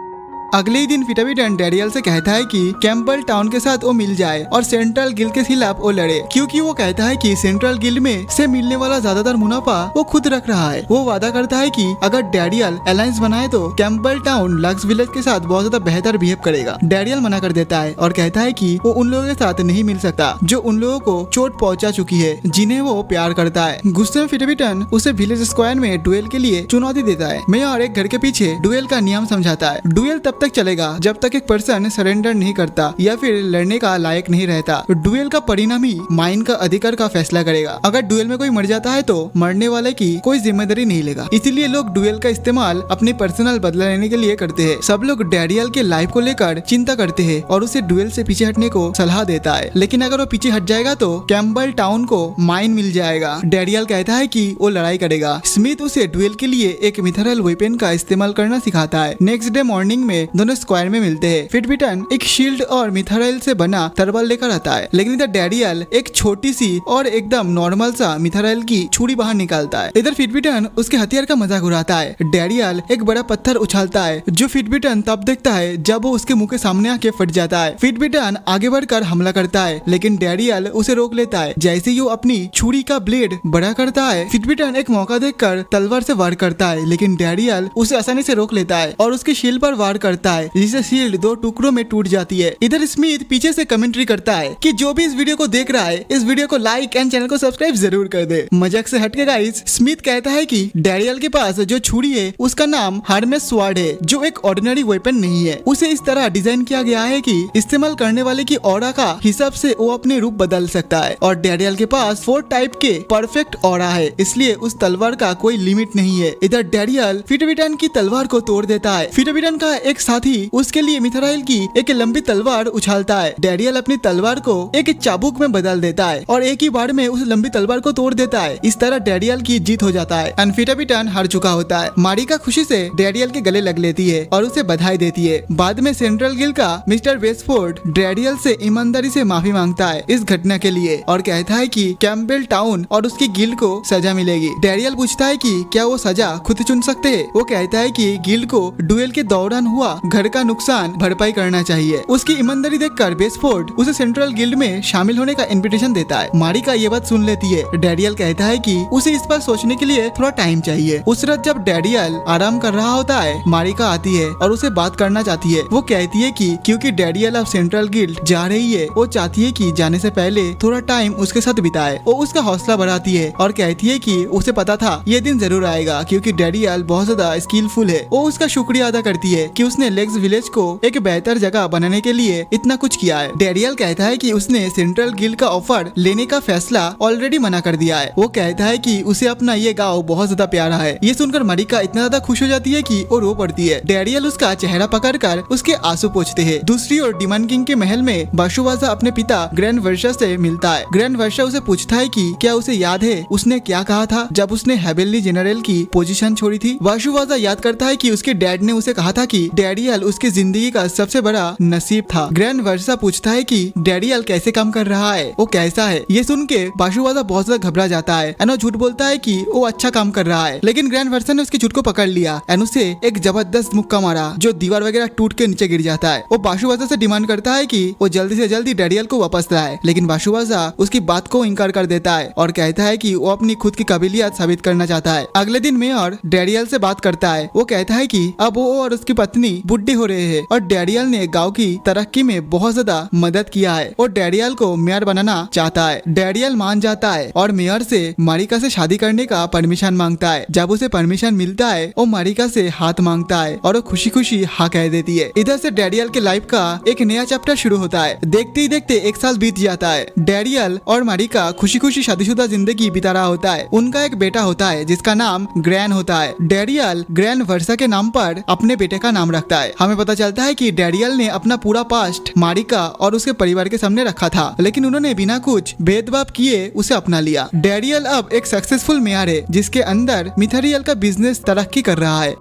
A: अगले ही दिन फिटाविटन डैरियल से कहता है कि कैंपबेल टाउन के साथ वो मिल जाए और सेंट्रल गिल्ड के खिलाफ वो लड़े, क्योंकि वो कहता है कि सेंट्रल गिल्ड में से मिलने वाला ज्यादातर मुनाफा वो खुद रख रहा है। वो वादा करता है कि अगर डैरियल अलायंस बनाए तो कैंपबेल टाउन लक्स विलेज के साथ बहुत ज्यादा बेहतर बिहेव करेगा। डैरियल मना कर देता है और कहता है कि वो उन लोगों के साथ नहीं मिल सकता जो उन लोगों को चोट पहुंचा चुकी है जिन्हें वो प्यार करता है। गुस्से में फिटाविटन उसे विलेज स्क्वायर में डुएल के लिए चुनौती देता है। मेयर एक घर के पीछे डुएल का नियम समझाता है। डुएल तब तक चलेगा जब तक एक पर्सन सरेंडर नहीं करता या फिर लड़ने का लायक नहीं रहता। डुएल का परिणाम ही माइन का अधिकार का फैसला करेगा। अगर डुएल में कोई मर जाता है तो मरने वाले की कोई जिम्मेदारी नहीं लेगा। इसीलिए लोग डुएल का इस्तेमाल अपने पर्सनल बदला लेने के लिए करते हैं। सब लोग डैरियल के लाइफ को लेकर चिंता करते हैं और उसे डुएल से पीछे हटने को सलाह देता है, लेकिन अगर वो पीछे हट जाएगा तो कैंपबेल टाउन को माइन मिल जाएगा। डैरियल कहता है कि वो लड़ाई करेगा। स्मिथ उसे डुएल के लिए एक मिथराइल वेपन का इस्तेमाल करना सिखाता है। नेक्स्ट डे मॉर्निंग में दोनों स्क्वायर में मिलते हैं। फिटाविटन एक शील्ड और मिथराइल से बना तलवार लेकर आता है, लेकिन इधर डैरियल एक छोटी सी और एकदम नॉर्मल सा मिथराइल की छुरी बाहर निकालता है। इधर फिटाविटन उसके हथियार का मजाक उड़ाता है। डैरियल एक बड़ा पत्थर उछालता है जो फिटाविटन तब देखता है जब वो उसके मुंह के सामने आके फट जाता है। फिटाविटन आगे बढ़कर हमला करता है, लेकिन डैरियल उसे रोक लेता है। जैसे ही वो अपनी छुरी का ब्लेड बड़ा करता है, फिटाविटन एक मौका देखकर तलवार से वार करता है, लेकिन डैरियल उसे आसानी से रोक लेता है और उसके शील्ड पर वार करता है, जिससे शील्ड 2 टुकड़ों में टूट जाती है। इधर स्मिथ पीछे से कमेंट्री करता है कि जो भी इस वीडियो को देख रहा है इस वीडियो को लाइक एंड चैनल को सब्सक्राइब जरूर कर दे। मजाक से हटके गाइस, स्मिथ कहता है कि डैरियल के पास जो छुरी है उसका नाम हर्मेस स्वॉर्ड है, जो एक ऑर्डिनरी वेपन नहीं है। उसे इस तरह डिजाइन किया गया है कि इस्तेमाल करने वाले की ऑरा का हिसाब से वो अपने रूप बदल सकता है और डैरियल के पास 4 टाइप के परफेक्ट ऑरा है, इसलिए उस तलवार का कोई लिमिट नहीं है। इधर डैरियल फिटाविटन की तलवार को तोड़ देता है। फिटाविटन का एक साथी उसके लिए मिथराइल की एक लंबी तलवार उछालता है। डैरियल अपनी तलवार को एक चाबुक में बदल देता है और एक ही बार में उस लंबी तलवार को तोड़ देता है। इस तरह डैरियल की जीत हो जाता है एंड फिटाविटन हार चुका होता है। मारिका खुशी से डैरियल के गले लग लेती है और उसे बधाई देती है। बाद में सेंट्रल गिल्ड का मिस्टर वेस्टफोर्ड डैरियल से ईमानदारी से माफी मांगता है इस घटना के लिए और कहता है कि कैंपबेल टाउन और उसकी गिल्ड को सजा मिलेगी। डैरियल पूछता है कि क्या वो सजा खुद चुन सकते हैं। वो कहता है कि गिल्ड को डुएल के दौरान हुआ घर का नुकसान भरपाई करना चाहिए। उसकी ईमानदारी देखकर वेस्टफोर्ड उसे सेंट्रल गिल्ड में शामिल होने का इनविटेशन देता है। मारिका ये बात सुन लेती है। डैरियल कहता है कि उसे इस पर सोचने के लिए थोड़ा टाइम चाहिए। उस रात जब डैरियल आराम कर रहा होता है, मारिका आती है और उसे बात करना चाहती है। वो कहती है कि क्योंकि डैरियल अब सेंट्रल गिल्ड जा रही है, वो चाहती है कि जाने से पहले थोड़ा टाइम उसके साथ बिताए। वो उसका हौसला बढ़ाती है और कहती है कि उसे पता था ये दिन जरूर आएगा क्योंकि डैरियल बहुत ज्यादा स्किलफुल है। वो उसका शुक्रिया अदा करती है कि उसने उसने लेग्स विलेज को एक बेहतर जगह बनाने के लिए इतना कुछ किया है। डैरियल कहता है कि उसने सेंट्रल गिल्ड का ऑफर लेने का फैसला ऑलरेडी मना कर दिया है। वो कहता है कि उसे अपना ये गाँव बहुत ज्यादा प्यारा है। ये सुनकर मारिका इतना ज्यादा खुश हो जाती है कि वो रो पड़ती है। डैरियल उसका चेहरा पकड़कर उसके आंसू पोंछते हैं। दूसरी ओर डिमन किंग के महल में बाशुवाजा अपने पिता ग्रैंड वर्षा से मिलता है। ग्रैंड वर्षा उसे पूछता है कि क्या उसे याद है उसने क्या कहा था जब उसने हेवेनली जनरल की पोजीशन छोड़ी थी। बाशुवाजा याद करता है कि उसके डैड ने उसे कहा था कि डैरियल उसकी जिंदगी का सबसे बड़ा नसीब था। ग्रैंड वर्षा पूछता है कि डैरियल कैसे काम कर रहा है, वो कैसा है। ये सुन के बाशुवाजा बहुत ज्यादा घबरा जाता है एंड वो झूठ बोलता है कि वो अच्छा काम कर रहा है। लेकिन ग्रैंड वर्षा ने उसके झूठ को पकड़ लिया एंड उसे एक जबरदस्त मुक्का मारा जो दीवार वगैरह टूट के नीचे गिर जाता है। वो बाशुवाजा से डिमांड करता है कि वो जल्दी से जल्दी डैरियल को वापस लाए, लेकिन बाशुवाजा उसकी बात को इनकार कर देता है और कहता है कि वो अपनी खुद की काबिलियत साबित करना चाहता है। अगले दिन मेयर डैरियल से बात करता है। वो कहता है कि अब वो और उसकी पत्नी बुढ़े हो रहे हैं और डैरियल ने गांव की तरक्की में बहुत ज्यादा मदद किया है और डैरियल को मेयर बनाना चाहता है। डैरियल मान जाता है और मेयर से मारिका से शादी करने का परमिशन मांगता है। जब उसे परमिशन मिलता है वो मारिका से हाथ मांगता है और वो खुशी खुशी हाँ कह देती है। इधर से डैरियल के लाइफ का एक नया चैप्टर शुरू होता है। देखते ही देखते एक साल बीत जाता है। डैरियल और मारिका खुशी खुशी शादीशुदा जिंदगी बिता रहा होता है। उनका एक बेटा होता है जिसका नाम ग्रैन होता है। डैरियल ग्रैन वर्षा के नाम पर अपने बेटे का नाम रखता है। हमें पता चलता है कि डैरियल ने अपना पूरा पास्ट मारिका और उसके परिवार के सामने रखा था, लेकिन उन्होंने बिना कुछ भेदभाव किए उसे अपना लिया। डैरियल अब एक सक्सेसफुल मेयर है जिसके अंदर मिथरियल का बिजनेस तरक्की कर रहा है।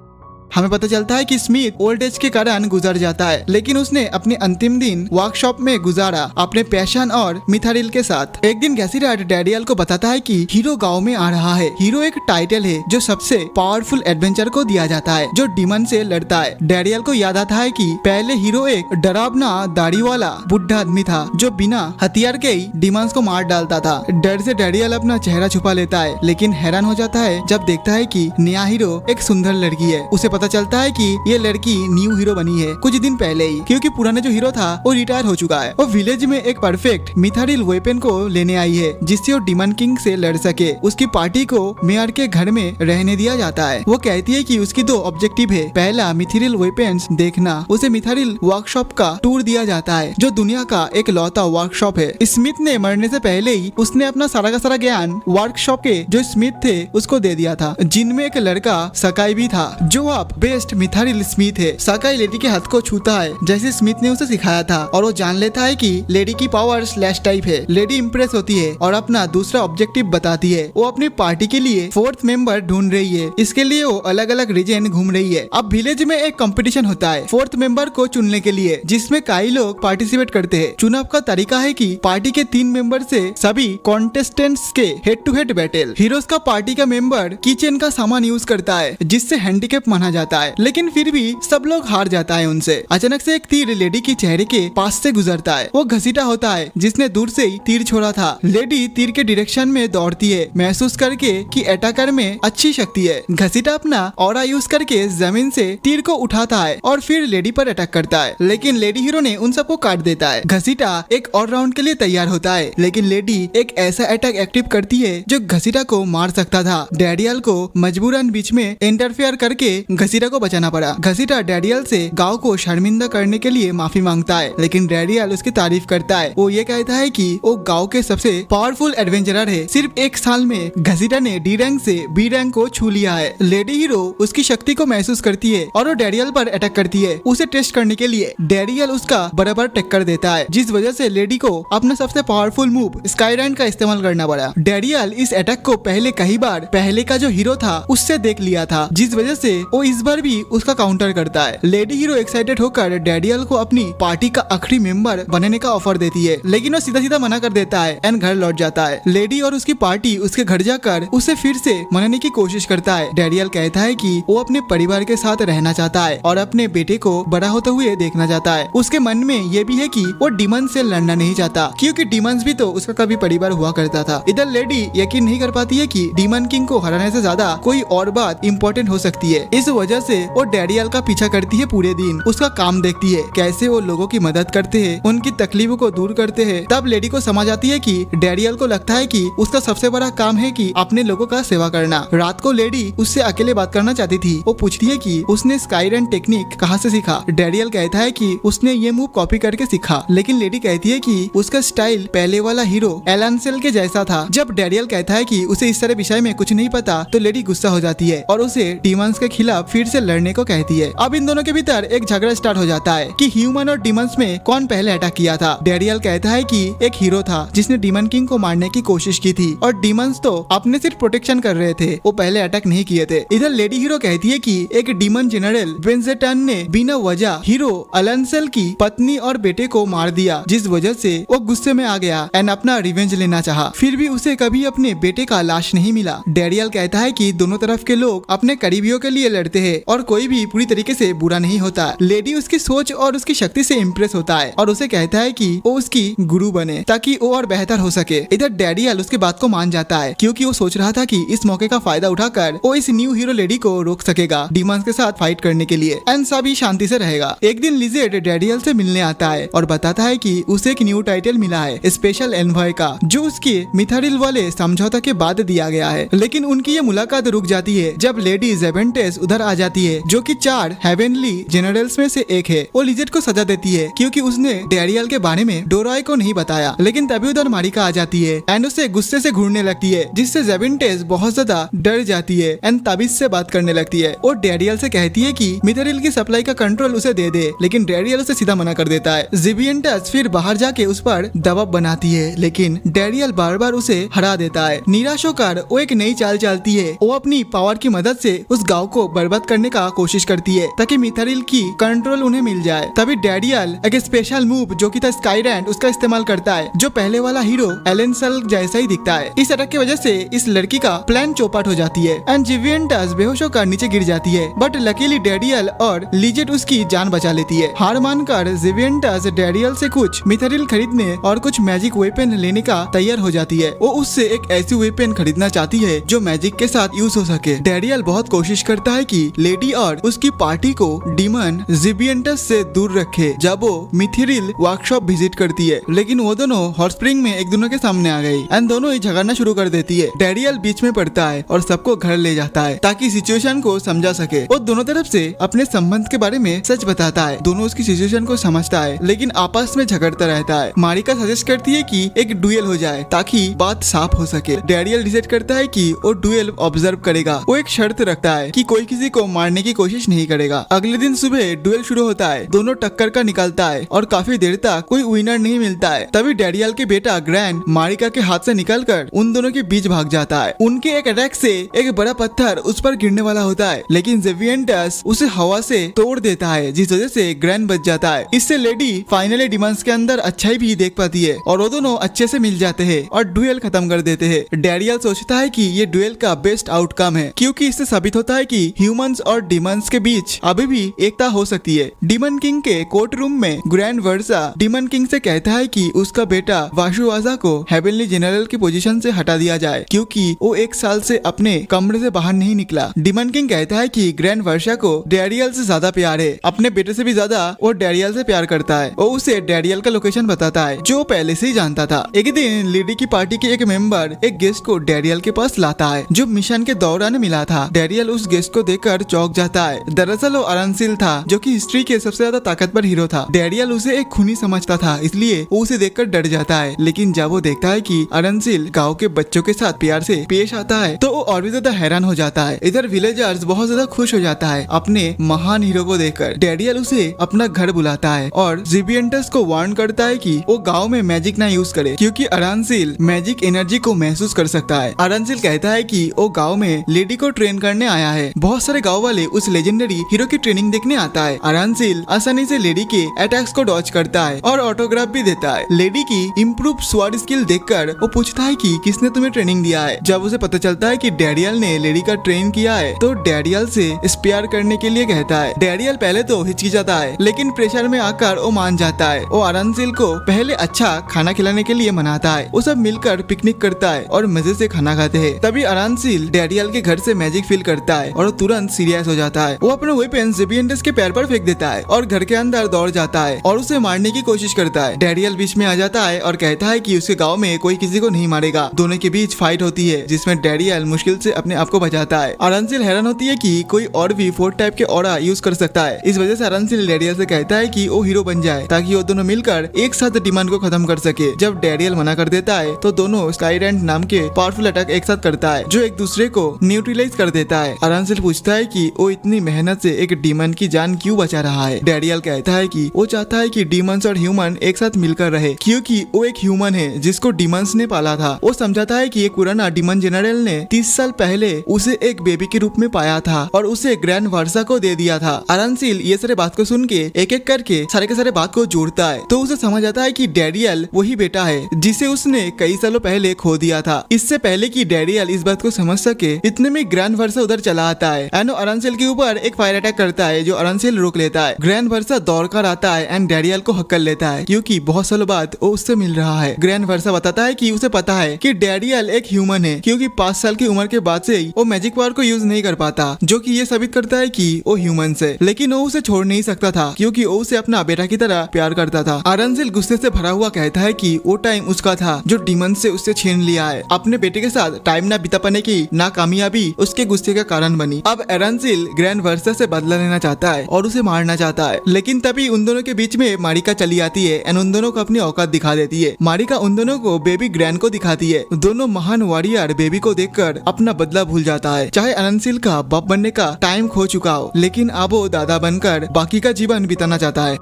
A: हमें पता चलता है कि स्मिथ ओल्ड एज के कारण गुजर जाता है, लेकिन उसने अपने अंतिम दिन वर्कशॉप में गुजारा अपने पैशन और मिथारिल के साथ। एक दिन गैसीराट डैरियल को बताता है कि हीरो गांव में आ रहा है। हीरो एक टाइटल है जो सबसे पावरफुल एडवेंचर को दिया जाता है जो डिमन से लड़ता है। डैरियल को याद आता है कि पहले हीरो एक डरावना दाढ़ी वाला बुढ़ा आदमी था जो बिना हथियार के ही डिमंस को मार डालता था। डर से डैरियल अपना चेहरा छुपा लेता है, लेकिन हैरान हो जाता है जब देखता है कि नया हीरो एक सुंदर लड़की है। उसे पता चलता है कि ये लड़की न्यू हीरो बनी है कुछ दिन पहले ही, क्योंकि पुराना जो हीरो था वो रिटायर हो चुका है। वो विलेज में एक परफेक्ट मिथारिल वेपन को लेने आई है जिससे वो डिमन किंग से लड़ सके। उसकी पार्टी को मेयर के घर में रहने दिया जाता है। वो कहती है कि उसकी दो ऑब्जेक्टिव है। पहला मिथारिल वेपन्स देखना। उसे मिथारिल वर्कशॉप का टूर दिया जाता है जो दुनिया का एक लौता वर्कशॉप है। स्मिथ ने मरने से पहले ही उसने अपना सारा का सारा ज्ञान वर्कशॉप के जो स्मिथ थे उसको दे दिया था, जिनमें एक लड़का सकाई भी था जो अब बेस्ट मिथारिल स्मिथ है। सकाई लेडी के हाथ को छूता है जैसे स्मिथ ने उसे सिखाया था और वो जान लेता है कि लेडी की पावर स्लैश टाइप है। लेडी इंप्रेस होती है और अपना दूसरा ऑब्जेक्टिव बताती है। वो अपनी पार्टी के लिए फोर्थ मेंबर ढूंढ रही है। इसके लिए वो अलग अलग रीजन घूम रही है। अब विलेज में एक कंपटीशन होता है फोर्थ मेंबर को चुनने के लिए, जिसमें कई लोग पार्टिसिपेट करते हैं। चुनाव का तरीका है कि पार्टी के 3 मेंबर से सभी कॉन्टेस्टेंट्स के head to head battle. Heroes का पार्टी का मेंबर किचन का सामान यूज करता है जिससे हैंडीकैप माना जाता है, लेकिन फिर भी सब लोग हार जाता है उनसे। अचानक से एक तीर लेडी की चेहरे के पास से गुजरता है। वो घसीटा होता है जिसने दूर से ही तीर छोड़ा था। लेडी तीर के डायरेक्शन में दौड़ती है महसूस करके कि अटैकर में अच्छी शक्ति है। घसीटा अपना ऑरा यूज करके जमीन से तीर को उठाता है और फिर लेडी पर अटैक करता है, लेकिन लेडी हीरो ने उन सबको काट देता है। घसीटा एक और राउंड के लिए तैयार होता है, लेकिन लेडी एक ऐसा अटैक एक्टिव करती है जो घसीटा को मार सकता था। डैरियल को मजबूरन बीच में इंटरफेयर करके घसीटा को बचाना पड़ा। घसीटा डैरियल से गांव को शर्मिंदा करने के लिए माफी मांगता है, लेकिन डैरियल उसकी तारीफ करता है। वो ये कहता है कि वो गांव के सबसे पावरफुल एडवेंचरर है। सिर्फ एक साल में घसीटा ने डी रैंक से बी रैंक को छू लिया है। लेडी हीरो उसकी शक्ति को महसूस करती है और वो डैरियल पर अटैक करती है। उसे टेस्ट करने के लिए डैरियल उसका बराबर टक्कर देता है, जिस वजह से लेडी को अपना सबसे पावरफुल मूव स्काईरैंड का इस्तेमाल करना पड़ा। डैरियल इस अटैक को पहले कई बार पहले का जो हीरो था उससे देख लिया था, जिस वजह से वो इस बार भी उसका काउंटर करता है। लेडी हीरो एक्साइटेड होकर डैरियल को अपनी पार्टी का आखिरी मेंबर बनने का ऑफर देती है, लेकिन वो सीधा सीधा मना कर देता है एंड घर लौट जाता है। लेडी और उसकी पार्टी उसके घर जाकर उसे फिर से मनाने की कोशिश करता है। डैरियल कहता है कि वो अपने परिवार के साथ रहना चाहता है और अपने बेटे को बड़ा होते हुए देखना चाहता है। उसके मन में ये भी है कि वो डिमन से लड़ना नहीं चाहता, क्योंकि डिमंस भी तो उसका कभी परिवार हुआ करता था। इधर लेडी यकीन नहीं कर पाती है कि डिमन किंग को हराने से ज्यादा कोई और बात इम्पोर्टेंट हो सकती है। इस वजह से वो डैरियल का पीछा करती है पूरे दिन। उसका काम देखती है, कैसे वो लोगों की मदद करते हैं, उनकी तकलीफों को दूर करते हैं। तब लेडी को समझ आती है कि डैरियल को लगता है कि उसका सबसे बड़ा काम है कि अपने लोगों का सेवा करना। रात को लेडी उससे अकेले बात करना चाहती थी। वो पूछती है कि उसने स्काईरन टेक्निक कहाँ से सीखा। डैरियल कहता है कि उसने ये मूव कॉपी करके सीखा, लेकिन लेडी कहती है कि उसका स्टाइल पहले वाला हीरो एलानसेल के जैसा था। जब डैरियल कहता है कि उसे इस तरह विषय में कुछ नहीं पता, तो लेडी गुस्सा हो जाती है और उसे डीमंस के खिलाफ फिर से लड़ने को कहती है। अब इन दोनों के भीतर एक झगड़ा स्टार्ट हो जाता है कि ह्यूमन और डीमंस में कौन पहले अटैक किया था। डैरियल कहता है कि एक हीरो था जिसने डीमन किंग को मारने की कोशिश की थी और डीमंस तो अपने सिर्फ प्रोटेक्शन कर रहे थे, वो पहले अटैक नहीं किए थे। इधर लेडी हीरो कहती है कि एक डीमन जनरल वेंजेटन ने बिना वजह हीरो एलानसेल की पत्नी और बेटे को मार दिया, जिस वजह से वो गुस्से में आ गया एंड अपना रिवेंज लेना चाहा। फिर भी उसे कभी अपने बेटे का लाश नहीं मिला। डैरियल कहता है कि दोनों तरफ के लोग अपने करीबियों के लिए लड़ते हैं और कोई भी पूरी तरीके से बुरा नहीं होता। लेडी उसकी सोच और उसकी शक्ति से इम्प्रेस होता है और उसे कहता है कि वो उसकी गुरु बने ताकि वो और बेहतर हो सके। इधर डैरियल उसकी बात को मान जाता है क्योंकि वो सोच रहा था कि इस मौके का फायदा उठाकर वो इस न्यू हीरो लेडी को रोक सकेगा डीमंस के साथ फाइट करने के लिए एंड सभी शांति से रहेगा। एक दिन लिजेड डैरियल से मिलने आता है और बताता है कि उसे एक न्यू टाइटल मिला है स्पेशल एनवॉय का, जो उसके मिथारिल वाले समझौता के बाद दिया गया है। लेकिन उनकी ये मुलाकात रुक जाती है जब लेडी जेवेंटेस उधर आ जाती है, जो कि 4 हेवेनली जनरल्स में से एक है। वो लिजेड को सजा देती है क्योंकि उसने डैरियल के बारे में डोरॉय को नहीं बताया। लेकिन तभी उधर मारिका आ जाती है एंड उसे गुस्से से घूरने लगती है, जिससे जेवेंटेस बहुत ज्यादा डर जाती है एंड ताबीज से बात करने लगती है। वो डैरियल से कहती है कि मिथारिल की सप्लाई का कंट्रोल उसे दे दे, लेकिन डैरियल उसे सीधा मना कर देता है। जेवेंटेस फिर बाहर जाके उस पर दबाव बनाती है, लेकिन डैरियल बार बार उसे हरा देता है। निराश होकर वो एक नई चाल चलती है। वो अपनी पावर की मदद से उस गांव को बर्बाद करने का कोशिश करती है ताकि मिथारिल की कंट्रोल उन्हें मिल जाए। तभी डैरियल एक स्पेशल मूव जो कि था स्काईरैंड उसका इस्तेमाल करता है, जो पहले वाला हीरो एलेंसल जैसा ही दिखता है। इस अटैक की वजह से इस लड़की का प्लान चौपट हो जाती है एंड जेवेंटेस बेहोश होकर नीचे गिर जाती है, बट लकीली डैरियल और लिजेट उसकी जान बचा लेती है। हार मानकर जेवेंटेस डैरियल से कुछ मिथारिल खरीदने और कुछ मैजिक वेपन लेने का तैयार हो जाती है। वो उससे एक ऐसी वेपन खरीदना चाहती है जो मैजिक के साथ यूज हो सके। डैरियल बहुत कोशिश करता है कि लेडी और उसकी पार्टी को डीमन जेवेंटेस से दूर रखे जब वो मिथारिल वर्कशॉप विजिट करती है, लेकिन वो दोनों हॉट स्प्रिंग में एक दोनों के सामने आ गई एंड दोनों ही झगड़ना शुरू कर देती है। डैरियल बीच में पड़ता है और सबको घर ले जाता है ताकि सिचुएशन को समझा सके। वो दोनों तरफ से अपने संबंध के बारे में सच बताता है, दोनों उसकी सिचुएशन को समझता है लेकिन आपस में झगड़ता रहता है। मारिका सजेस्ट करती है कि एक डुएल हो जाए ताकि बात साफ हो सके। डैरियल डिसाइड करता है कि वो डुएल ऑब्जर्व करेगा। वो एक शर्त रखता है कि कोई किसी को मारने की कोशिश नहीं करेगा। अगले दिन सुबह डुएल शुरू होता है, दोनों टक्कर का निकलता है और काफी देर तक कोई विनर नहीं मिलता है। तभी डैरियल के बेटा ग्रैंड मारिका के हाथ से निकलकर उन दोनों के बीच भाग जाता है। उनके एक अटैक से एक बड़ा पत्थर उस पर गिरने वाला होता है, लेकिन जेवेंटेस उसे हवा से तोड़ देता है, जिस वजह से ग्रैंड बच जाता है। इससे लेडी फाइनली डीमंस के अंदर अच्छाई भी देख पाती है और वो दोनों अच्छे से मिल जाते हैं और डुएल खत्म कर देते हैं। डैरियल सोचता है कि ये डुएल का बेस्ट आउटकम है क्योंकि इससे साबित होता है कि ह्यूमंस और डीमंस के बीच अभी भी एकता हो सकती है। डीमन किंग के कोर्ट रूम में ग्रैंड वर्सा डीमन किंग से कहता है कि उसका बेटा वाशुवाजा को हेवनली जनरल की पोजीशन से हटा दिया जाए क्योंकि वो 1 साल से अपने कमरे से बाहर नहीं निकला। डीमन किंग कहता है कि ग्रैंड वर्षा को डैरियल से ज्यादा प्यार है, अपने बेटे से भी ज्यादा वो डैरियल से प्यार करता है। वो उसे डैरियल का लोकेशन बताता है जो पहले से ही जानता था। एक दिन लेडी की पार्टी के एक मेंबर एक गेस्ट को डैरियल के पास लाता है जो मिशन के दौरान मिला था। डैरियल उस गेस्ट को देखकर चौंक जाता है। दरअसल वो अरनसिल था जो कि हिस्ट्री के सबसे ज्यादा ताकतवर हीरो था। डैरियल उसे एक खूनी समझता था, इसलिए वो उसे देखकर डर जाता है, लेकिन जब वो देखता है कि अरनसिल गांव के बच्चों के साथ प्यार से पेश आता है तो वो और भी ज्यादा हैरान हो जाता है। इधर विलेजर्स बहुत ज्यादा खुश हो जाता है अपने महान हीरो को देखकर। डैरियल उसे अपना घर बुलाता है और जेवेंटेस को वार्न करता है कि वो गांव में मैजिक ना यूज करे क्योंकि अरनसिल मैजिक एनर्जी को महसूस कर सकता है। अरनसिल कहता है कि वो गांव में लेडी को ट्रेन करने आया है। बहुत सारे गांव वाले उस लेजेंडरी हीरो की ट्रेनिंग देखने आता है। अरनसिल आसानी से लेडी के अटैक्स को डॉज करता है और ऑटोग्राफ भी देता है। लेडी की इम्प्रूव स्वॉर्ड स्किल देखकर वो पूछता है कि किसने तुम्हें ट्रेनिंग दिया है। जब उसे पता चलता है कि डैरियल ने लेडी का ट्रेन किया है तो डैरियल से स्पेयर करने के लिए कहता है। डैरियल पहले तो हिचकिचाता है लेकिन प्रेशर में आकर वो मान जाता है। वो अरनसिल को पहले अच्छा खाना खिलाने के लिए मनाता है। वो सब मिलकर पिकनिक करता है और मजे से खाना खाते हैं। तभी अरनसिल डैरियल के घर से मैजिक फील करता है और तुरंत सीरियस हो जाता है। वो अपने वेपन ज़ेबियंटस के पैर पर फेंक देता है और घर के अंदर दौड़ जाता है और उसे मारने की कोशिश करता है। डैरियल बीच में आ जाता है और कहता है कि उसके गांव में कोई किसी को नहीं मारेगा। दोनों के बीच फाइट होती है जिसमें डैरियल मुश्किल से अपने आप को बचाता है। अरनसिल हैरान होती है कि कोई और भी 4 टाइप के ऑरा यूज कर सकता है। इस वजह से अरनसिल डैरियल से कहता है कि वो हीरो बन जाए ताकि वो दोनों मिलकर एक साथ डिमन को खत्म कर सके। जब डैरियल मना कर देता है तो दोनों स्काईरेंट नाम के पावरफुल अटैक एक साथ करता है जो एक दूसरे को न्यूट्रलाइज कर देता है। अरनसिल पूछता है कि वो इतनी मेहनत से एक डीमन की जान क्यों बचा रहा है। डैरियल कहता है कि वो चाहता है कि डीमंस और ह्यूमन एक साथ मिलकर रहे क्योंकि वो एक ह्यूमन है जिसको डीमंस ने पाला था। वो समझाता है कि एक पुराना डीमन जनरल ने 30 साल पहले उसे एक बेबी के रूप में पाया था और उसे ग्रैंड वर्सा को दे दिया था। अरनसिल ये सारे बात को सुन के एक करके सारे के सारे बात को जोड़ता है तो उसे समझ आता है कि डैरियल वही बेटा है जिसे उसने कई सालों पहले खो दिया था। इससे पहले कि डैरियल इस बात को समझ सके इतने में ग्रैंड वर्सा उधर चला आता है एंड अरनसिल के ऊपर एक फायर अटैक करता है जो अरनसिल रोक लेता है। ग्रैंड वर्सा दौड़कर आता है एंड डैरियल को हक्कल लेता है क्योंकि बहुत सालों बाद वो उससे मिल रहा है। ग्रैंड वर्सा बताता है कि उसे पता है कि डैरियल एक ह्यूमन है क्योंकि 5 साल की उम्र के बाद से ही वो मैजिक पावर को यूज नहीं कर पाता जो कि ये साबित करता है कि वो ह्यूमन है। लेकिन वो उसे छोड़ नहीं सकता था क्योंकि वो उसे अपना बेटा की तरह प्यार करता था। अरनसिल गुस्से से भरा हुआ कहता है कि वो टाइम उसका था जो डीमन से उससे छीन लिया है। अपने बेटे के साथ टाइम ना बिता पाने की नाकामयाबी उसके गुस्से का कारण बनी। अब अरनसिल ग्रैंड वर्सा से बदला लेना चाहता है और उसे मारना चाहता है लेकिन तभी उन दोनों के बीच में मारिका चली आती है एंड उन दोनों को अपनी औकात दिखा देती है। मारिका उन दोनों को बेबी ग्रैंड को दिखाती है। दोनों महान वॉरियर बेबी को देखकर अपना बदला भूल जाता है। चाहे अरनसिल का बाप बनने का टाइम खो चुका हो लेकिन अब वो दादा बनकर बाकी का जीवन बिताना चाहता है।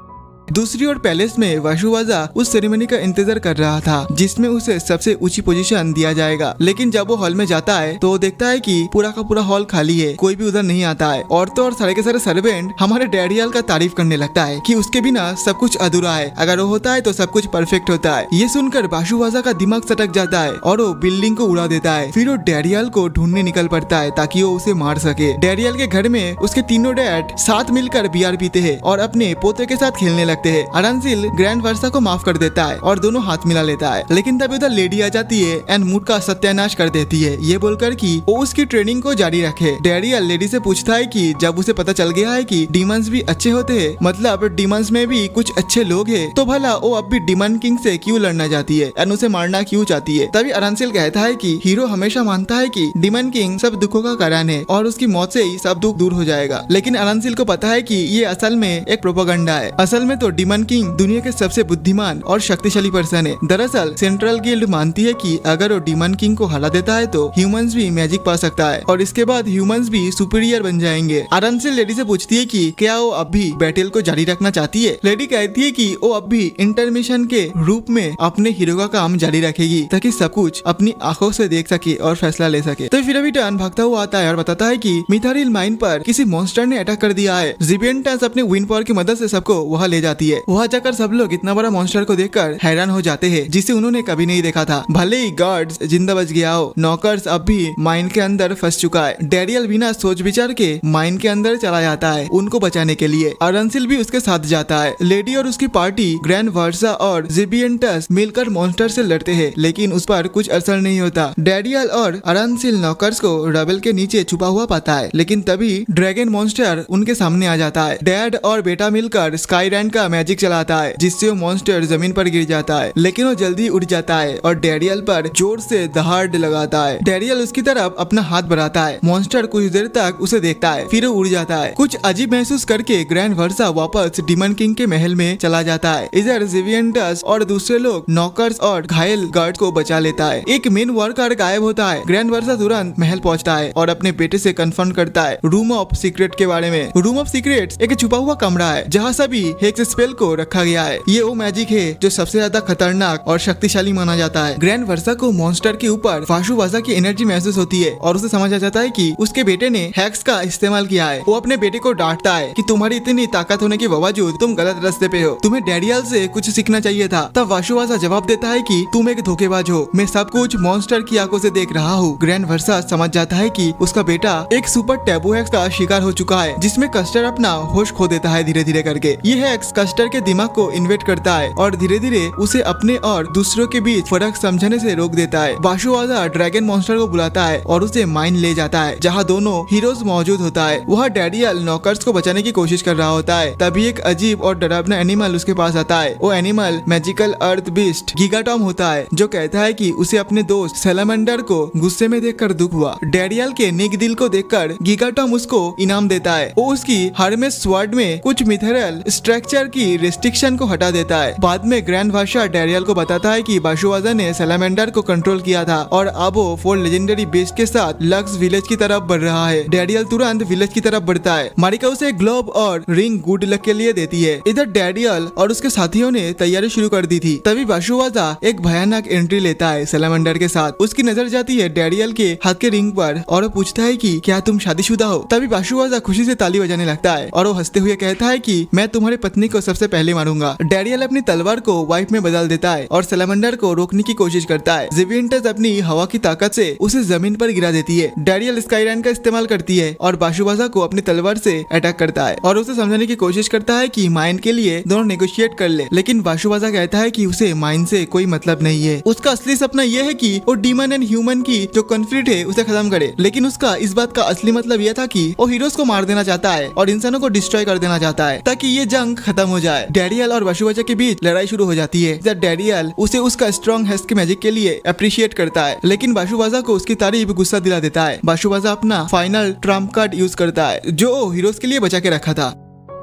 A: दूसरी ओर पैलेस में वाशुवाजा उस सेरेमनी का इंतजार कर रहा था जिसमें उसे सबसे ऊंची पोजीशन दिया जाएगा। लेकिन जब वो हॉल में जाता है तो वो देखता है कि पूरा का पूरा हॉल खाली है, कोई भी उधर नहीं आता है। औरतों और सारे के सारे सर्वेंट हमारे डैरियल का तारीफ करने लगता है कि उसके बिना सब कुछ अधूरा है, अगर वो होता है तो सब कुछ परफेक्ट होता है। ये सुनकर वाशुवाजा का दिमाग सटक जाता है और वो बिल्डिंग को उड़ा देता है। फिर वो डैरियल को ढूंढने निकल पड़ता है ताकि वो उसे मार सके। डैरियल के घर में उसके तीनों डैड साथ मिलकर बियर पीते हैं और अपने पोते के साथ खेलने लगते हैं। अरनसिल ग्रैंड वर्सा को माफ कर देता है और दोनों हाथ मिला लेता है लेकिन तभी उधर लेडी आ जाती है एंड मूड का सत्यानाश कर देती है ये बोलकर कि वो उसकी ट्रेनिंग को जारी रखे। डैरियल लेडी से पूछता है कि जब उसे पता चल गया है कि डीमंस भी अच्छे होते हैं, मतलब डीमंस में भी कुछ अच्छे लोग हैं, तो भला वो अब भी डीमन किंग से क्यों लड़ना चाहती है एंड उसे मारना क्यों चाहती है। तभी अरनसिल कहता है कि हीरो हमेशा मानता है कि डीमन किंग सब दुखों का कारण है और उसकी मौत से ही सब दुख दूर हो जाएगा। लेकिन अरनसिल को पता है कि ये असल में एक प्रोपेगेंडा है। असल में तो डीमन किंग दुनिया के सबसे बुद्धिमान और शक्तिशाली पर्सन है। दरअसल सेंट्रल गिल्ड मानती है कि अगर वो डीमन किंग को हरा देता है तो ह्यूमंस भी मैजिक पा सकता है और इसके बाद ह्यूमंस भी सुपीरियर बन जाएंगे। अरनसिल लेडी से पूछती है कि क्या वो अब भी बैटल को जारी रखना चाहती है। लेडी कहती है कि वो अब भी इंटरमिशन के रूप में अपने हीरो का काम जारी रखेगी ताकि सब कुछ अपनी आंखों से देख सके और फैसला ले सके। तो फिर अभी टर्न भागता हुआ आता है और बताता है कि मिथारिल माइन पर किसी मॉन्स्टर ने अटैक कर दिया है। ज़ेबियंटस अपने विंड पावर की मदद से सबको वहाँ ले जाती है। वहाँ जाकर सब लोग इतना बड़ा मॉन्स्टर को देखकर हैरान हो जाते हैं जिसे उन्होंने कभी नहीं देखा था। भले ही गार्ड्स जिंदा बच गया हो, नौकर्स अब भी माइन के अंदर फंस चुका है। डैरियल बिना सोच विचार के माइन के अंदर चला जाता है उनको बचाने के लिए। अरनसिल भी उसके साथ जाता है। लेडी और उसकी पार्टी ग्रैंड वर्सा और ज़ेबियंटस मिलकर मॉन्स्टर से लड़ते हैं लेकिन उस पर कुछ असर नहीं होता। डैरियल और अरनसिल नौकर्स को रबल के नीचे छुपा हुआ पाता है लेकिन तभी ड्रैगन मॉन्स्टर उनके सामने आ जाता है। डैड और बेटा मिलकर स्काईरैंड का मैजिक चलाता है जिससे वो मॉन्स्टर जमीन पर गिर जाता है लेकिन वो जल्दी उठ जाता है और डैरियल पर जोर से दहाड़ लगाता है। डैरियल उसकी तरफ अपना हाथ बढ़ाता है। मॉन्स्टर कुछ देर तक उसे देखता है फिर वो उड़ जाता है। कुछ अजीब महसूस करके ग्रैंड वर्सा वापस डीमन किंग के महल में चला जाता है। इधर ज़ेबियंटस और दूसरे लोग नौकर्स और घायल गार्ड को बचा लेता है। एक मेन वर्कर गायब होता है। ग्रैंड वर्सा तुरंत महल पहुंचता है और अपने बेटे से कंफर्म करता है रूम ऑफ सीक्रेट के बारे में। रूम ऑफ सीक्रेट्स एक छुपा हुआ कमरा है जहाँ सभी हेक्स स्पेल को रखा गया है। ये वो मैजिक है जो सबसे ज्यादा खतरनाक और शक्तिशाली माना जाता है। ग्रैंड वर्सा को मॉन्स्टर के ऊपर वाशुवाजा की एनर्जी महसूस होती है और उसे समझ आ जाता है कि उसके बेटे ने हैक्स का इस्तेमाल किया है। वो अपने बेटे को डांटता है कि तुम्हारी इतनी ताकत होने के बावजूद तुम गलत रास्ते पे हो, तुम्हें डैरियल से कुछ सीखना चाहिए था। तब वाशुवाजा जवाब देता है कि तुम एक धोखेबाज हो, मैं सब कुछ मॉन्स्टर की आंखों से देख रहा हूँ। ग्रैंड वर्सा समझ जाता है कि उसका बेटा एक सुपर टैबू हैक्स का शिकार हो चुका है जिसमें कस्टर अपना होश खो देता है धीरे धीरे करके। ये हैक्स कस्टर के दिमाग को इन्वेट करता है और धीरे धीरे उसे अपने और दूसरों के बीच फर्क समझने से रोक देता है। बाशुवाजा ड्रैगन मॉन्स्टर को बुलाता है और उसे माइन ले जाता है जहाँ दोनों हीरोज मौजूद होता है। वह डैनियल नॉकर्स को बचाने की कोशिश कर रहा होता है, तभी एक अजीब और डरावना एनिमल उसके पास आता है। वो एनिमल मैजिकल अर्थ बीस्ट गिगाटॉम होता है जो कहता है कि उसे अपने दोस्त सैलामेंडर को गुस्से में देखकर दुख हुआ। डैनियल के नेक दिल को देखकर गिगाटॉम उसको इनाम देता है। वो उसकी हर्मेस स्वॉर्ड में कुछ मिथेरल स्ट्रक्चर की रिस्ट्रिक्शन को हटा देता है। बाद में ग्रैंड भाषा डैनियल को बताता है कि बाशुवाजा ने सैलामेंडर को कंट्रोल किया था और अब वो 4 लेजेंडरी बीस्ट के साथ लक्स विलेज की तरफ बढ़ रहा है। डैनियल तुरंत विलेज की तरफ बढ़ता है। मारिका उसे ग्लोब और रिंग गुड लक के लिए देती है। इधर डैनियल और उसके साथियों ने तैयारी शुरू कर दी थी। तभी बाशुवाजा एक भयानक एंट्री लेता है सैलामेंडर के साथ। उसकी नजर जाती है डैनियल के हाथ के रिंग पर और वो पूछता है कि क्या तुम शादीशुदा हो। तभी बाशुवाजा खुशी से ताली बजाने लगता है और वो हंसते हुए कहता है कि मैं तुम्हारी पत्नी को सबसे पहले मारूंगा। डैनियल अपनी तलवार को वाइफ में बदल देता है और सैलामेंडर को रोकने की कोशिश करता है। जिविंटस अपनी हवा की ताकत से उसे जमीन पर गिरा देती है। डैनियल स्काईरैन का इस्तेमाल करती है और बाशुवाजा को अपनी तलवार से अटैक करता है और उसे समझाने की कोशिश करता है कि माइन के लिए दोनों नेगोशिएट कर ले, लेकिन बाशुवाजा कहता है कि उसे माइन से कोई मतलब नहीं है। उसका असली सपना यह है कि वो डीमन एंड ह्यूमन की जो कॉन्फ्लिक्ट है उसे खत्म करे, लेकिन उसका इस बात का असली मतलब यह था कि वो हीरोज को मार देना चाहता है और इंसानों को डिस्ट्रॉय कर देना चाहता है ताकि ये जंग खत्म हो जाए। डैनियल और बाशुवाजा के बीच लड़ाई शुरू हो जाती है जब डैनियल उसे उसका स्ट्रॉन्ग हेस्ट के मैजिक के लिए अप्रिशिएट करता है, लेकिन बाशुवाजा को उसकी तारीफ गुस्सा दिला देता है। बाशुवाजा अपना फाइनल ट्रम्प कार्ड यूज करता है जो हीरोज के लिए बचा के रखा था।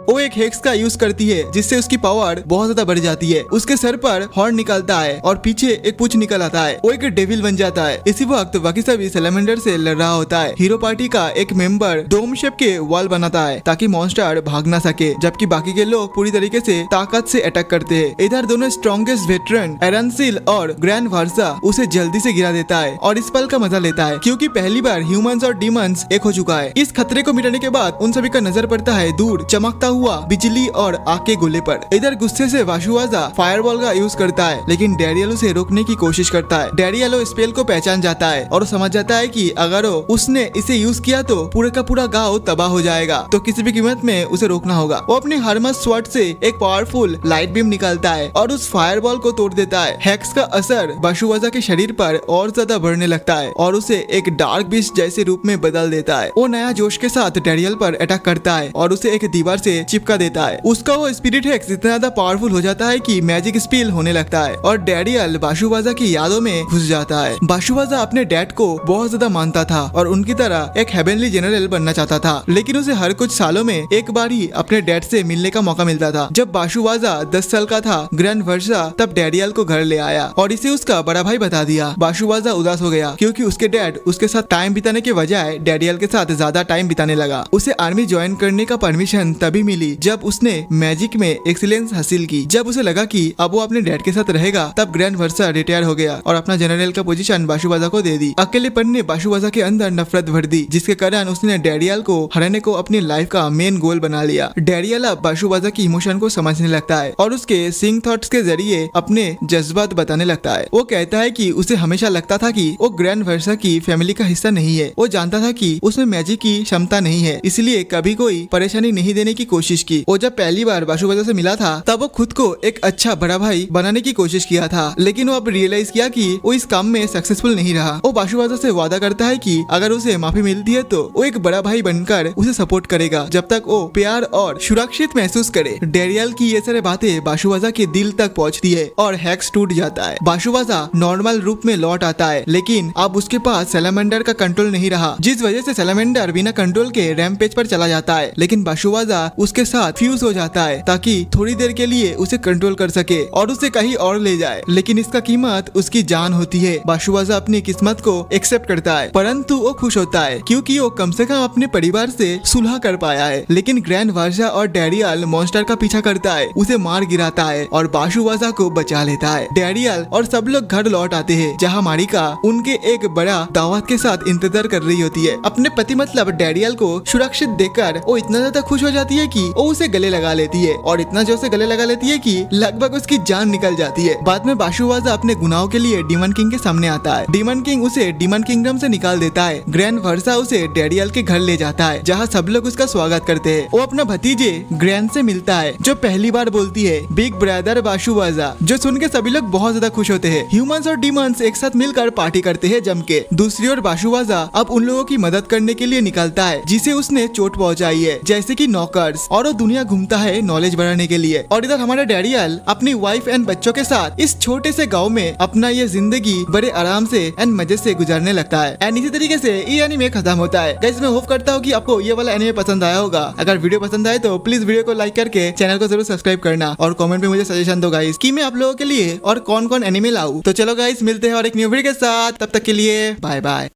A: वो एक हेक्स का यूज करती है जिससे उसकी पावर बहुत ज्यादा बढ़ जाती है। उसके सर पर हॉर्न निकलता है और पीछे एक पूंछ निकल आता है। वो एक डेविल बन जाता है। इसी वक्त बाकी सभी सैलामेंडर से लड़ रहा होता है। हीरो पार्टी का एक मेंबर डोम शेप के वॉल बनाता है ताकि मॉन्स्टर भाग ना सके, जबकि बाकी के लोग पूरी तरीके से ताकत से अटैक करते हैं। इधर दोनों स्ट्रॉन्गेस्ट वेटरन एरनसिल और ग्रैंड वर्सा उसे जल्दी से गिरा देता है और इस पल का मजा लेता है क्योंकि पहली बार ह्यूमंस और डीमंस एक हो चुका है। इस खतरे को मिटाने के बाद उन सभी का नजर पड़ता है दूर चमकता हुआ बिजली और आग के गोले पर। इधर गुस्से से बाशुवाजा फायरबॉल का यूज करता है, लेकिन डैनियल उसे रोकने की कोशिश करता है। डैनियल वो स्पेल को पहचान जाता है और समझ जाता है कि अगर उसने इसे यूज किया तो पूरे का पूरा गांव तबाह हो जाएगा, तो किसी भी कीमत में उसे रोकना होगा। वो अपने हर्मस स्वॉर्ड से एक पावरफुल लाइट बीम निकालता है और उस फायरबॉल को तोड़ देता है। हेक्स का असर बाशुवाजा के शरीर पर और ज्यादा बढ़ने लगता है और उसे एक डार्क बीस्ट जैसे रूप में बदल देता है। वो नया जोश के साथ डैनियल पर अटैक करता है और उसे एक दीवार से चिपका देता है। उसका वो स्पिरिट हेक्स इतना ज्यादा पावरफुल हो जाता है कि मैजिक स्पेल होने लगता है और डैनियल बाशुवाजा की यादों में घुस जाता है। बाशुवाजा अपने डैड को बहुत ज्यादा मानता था और उनकी तरह एक हेवनली जनरल बनना चाहता था, लेकिन उसे हर कुछ सालों में एक बार ही अपने डैड से मिलने का मौका मिलता था। जब बाशुवाजा 10 साल का था, ग्रैंड वर्सा तब डैनियल को घर ले आया और इसे उसका बड़ा भाई बता दिया। बाशुवाजा उदास हो गया क्योंकि उसके डैड उसके साथ टाइम बिताने के बजाय डैनियल के साथ ज्यादा टाइम बिताने लगा। उसे आर्मी ज्वाइन करने का परमिशन तभी मिली जब उसने मैजिक में एक्सीलेंस हासिल की। जब उसे लगा कि अब वो अपने डैड के साथ रहेगा, तब ग्रैंड वर्सा रिटायर हो गया और अपना जनरल का पोजीशन बाशुवाजा को दे दी। अकेलेपन ने बाशुवाजा के अंदर नफरत भर दी, जिसके कारण उसने डैनियल को हराने को अपनी लाइफ का मेन गोल बना लिया। डैनियल अब बाशुवाजा की इमोशन को समझने लगता है और उसके सिंग थॉट्स के जरिए अपने जज्बात बताने लगता है। वो कहता है कि उसे हमेशा लगता था कि वो ग्रैंड वर्सा की फैमिली का हिस्सा नहीं है। वो जानता था कि उसमें मैजिक की क्षमता नहीं है, इसलिए कभी कोई परेशानी नहीं देने की कोशिश की। वो जब पहली बार बाशुवाजा से मिला था तब वो खुद को एक अच्छा बड़ा भाई बनाने की कोशिश किया था, लेकिन वो अब रियलाइज किया कि वो इस काम में सक्सेसफुल नहीं रहा। वो बाशुवाजा से वादा करता है कि अगर उसे माफी मिलती है तो वो एक बड़ा भाई बनकर उसे सपोर्ट करेगा जब तक वो प्यार और सुरक्षित महसूस करे। डैनियल की ये सारी बातें बाशुवाजा के दिल तक पहुंचती है और हेक्स टूट जाता है। बाशुवाजा नॉर्मल रूप में लौट आता है, लेकिन अब उसके पास सैलामेंडर का कंट्रोल नहीं रहा, जिस वजह से सैलामेंडर बिना कंट्रोल के रैम्पेज पर चला जाता है। लेकिन बाशुवाजा उसके साथ फ्यूज हो जाता है ताकि थोड़ी देर के लिए उसे कंट्रोल कर सके और उसे कहीं और ले जाए, लेकिन इसका कीमत उसकी जान होती है। बाशुवाजा अपनी किस्मत को एक्सेप्ट करता है, परंतु वो खुश होता है क्योंकि वो कम से कम अपने परिवार से सुलह कर पाया है। लेकिन ग्रैंड वर्सा और डैनियल मॉन्स्टर का पीछा करता है, उसे मार गिराता है और बाशुवाजा को बचा लेता है। डैनियल और सब लोग घर लौट आते हैं जहाँ मारिका उनके एक बड़ा दावत के साथ इंतजार कर रही होती है। अपने पति मतलब डैनियल को सुरक्षित देखकर वो इतना ज्यादा खुश हो जाती है कि कि वो उसे गले लगा लेती है और इतना जोर से गले लगा लेती है कि लगभग उसकी जान निकल जाती है। बाद में बाशुवाजा अपने गुनाहों के लिए डीमन किंग के सामने आता है। डीमन किंग उसे डीमन किंगडम से निकाल देता है। ग्रैंड वर्सा उसे डैडियल के घर ले जाता है जहाँ सब लोग उसका स्वागत करते हैं। वो अपना भतीजे ग्रैंड से मिलता है जो पहली बार बोलती है बिग ब्रदर बाशुवाजा, जो सुन के सभी लोग बहुत ज्यादा खुश होते हैं। ह्यूमंस और डीमंस एक साथ मिलकर पार्टी करते हैं जम के। दूसरी ओर बाशुवाजा अब उन लोगों की मदद करने के लिए निकलता है जिसे उसने चोट पहुंचाई है, जैसे कि नॉकर्स, और वो दुनिया घूमता है नॉलेज बढ़ाने के लिए। और इधर हमारा डैडियल अपनी वाइफ एंड बच्चों के साथ इस छोटे से गांव में अपना ये जिंदगी बड़े आराम से एंड मजे से गुजारने लगता है। एंड इसी तरीके से ये एनीमे खत्म होता है। गाइस मैं होप करता हूँ कि आपको ये वाला एनीमे पसंद आया होगा। अगर वीडियो पसंद आए तो प्लीज वीडियो को लाइक करके चैनल को जरूर सब्सक्राइब करना और कमेंट में मुझे सजेशन दो गाइस कि मैं आप लोगों के लिए और कौन कौन एनीमे लाऊं। तो चलो गाइस मिलते हैं और एक न्यू वीडियो के साथ, तब तक के लिए बाय बाय।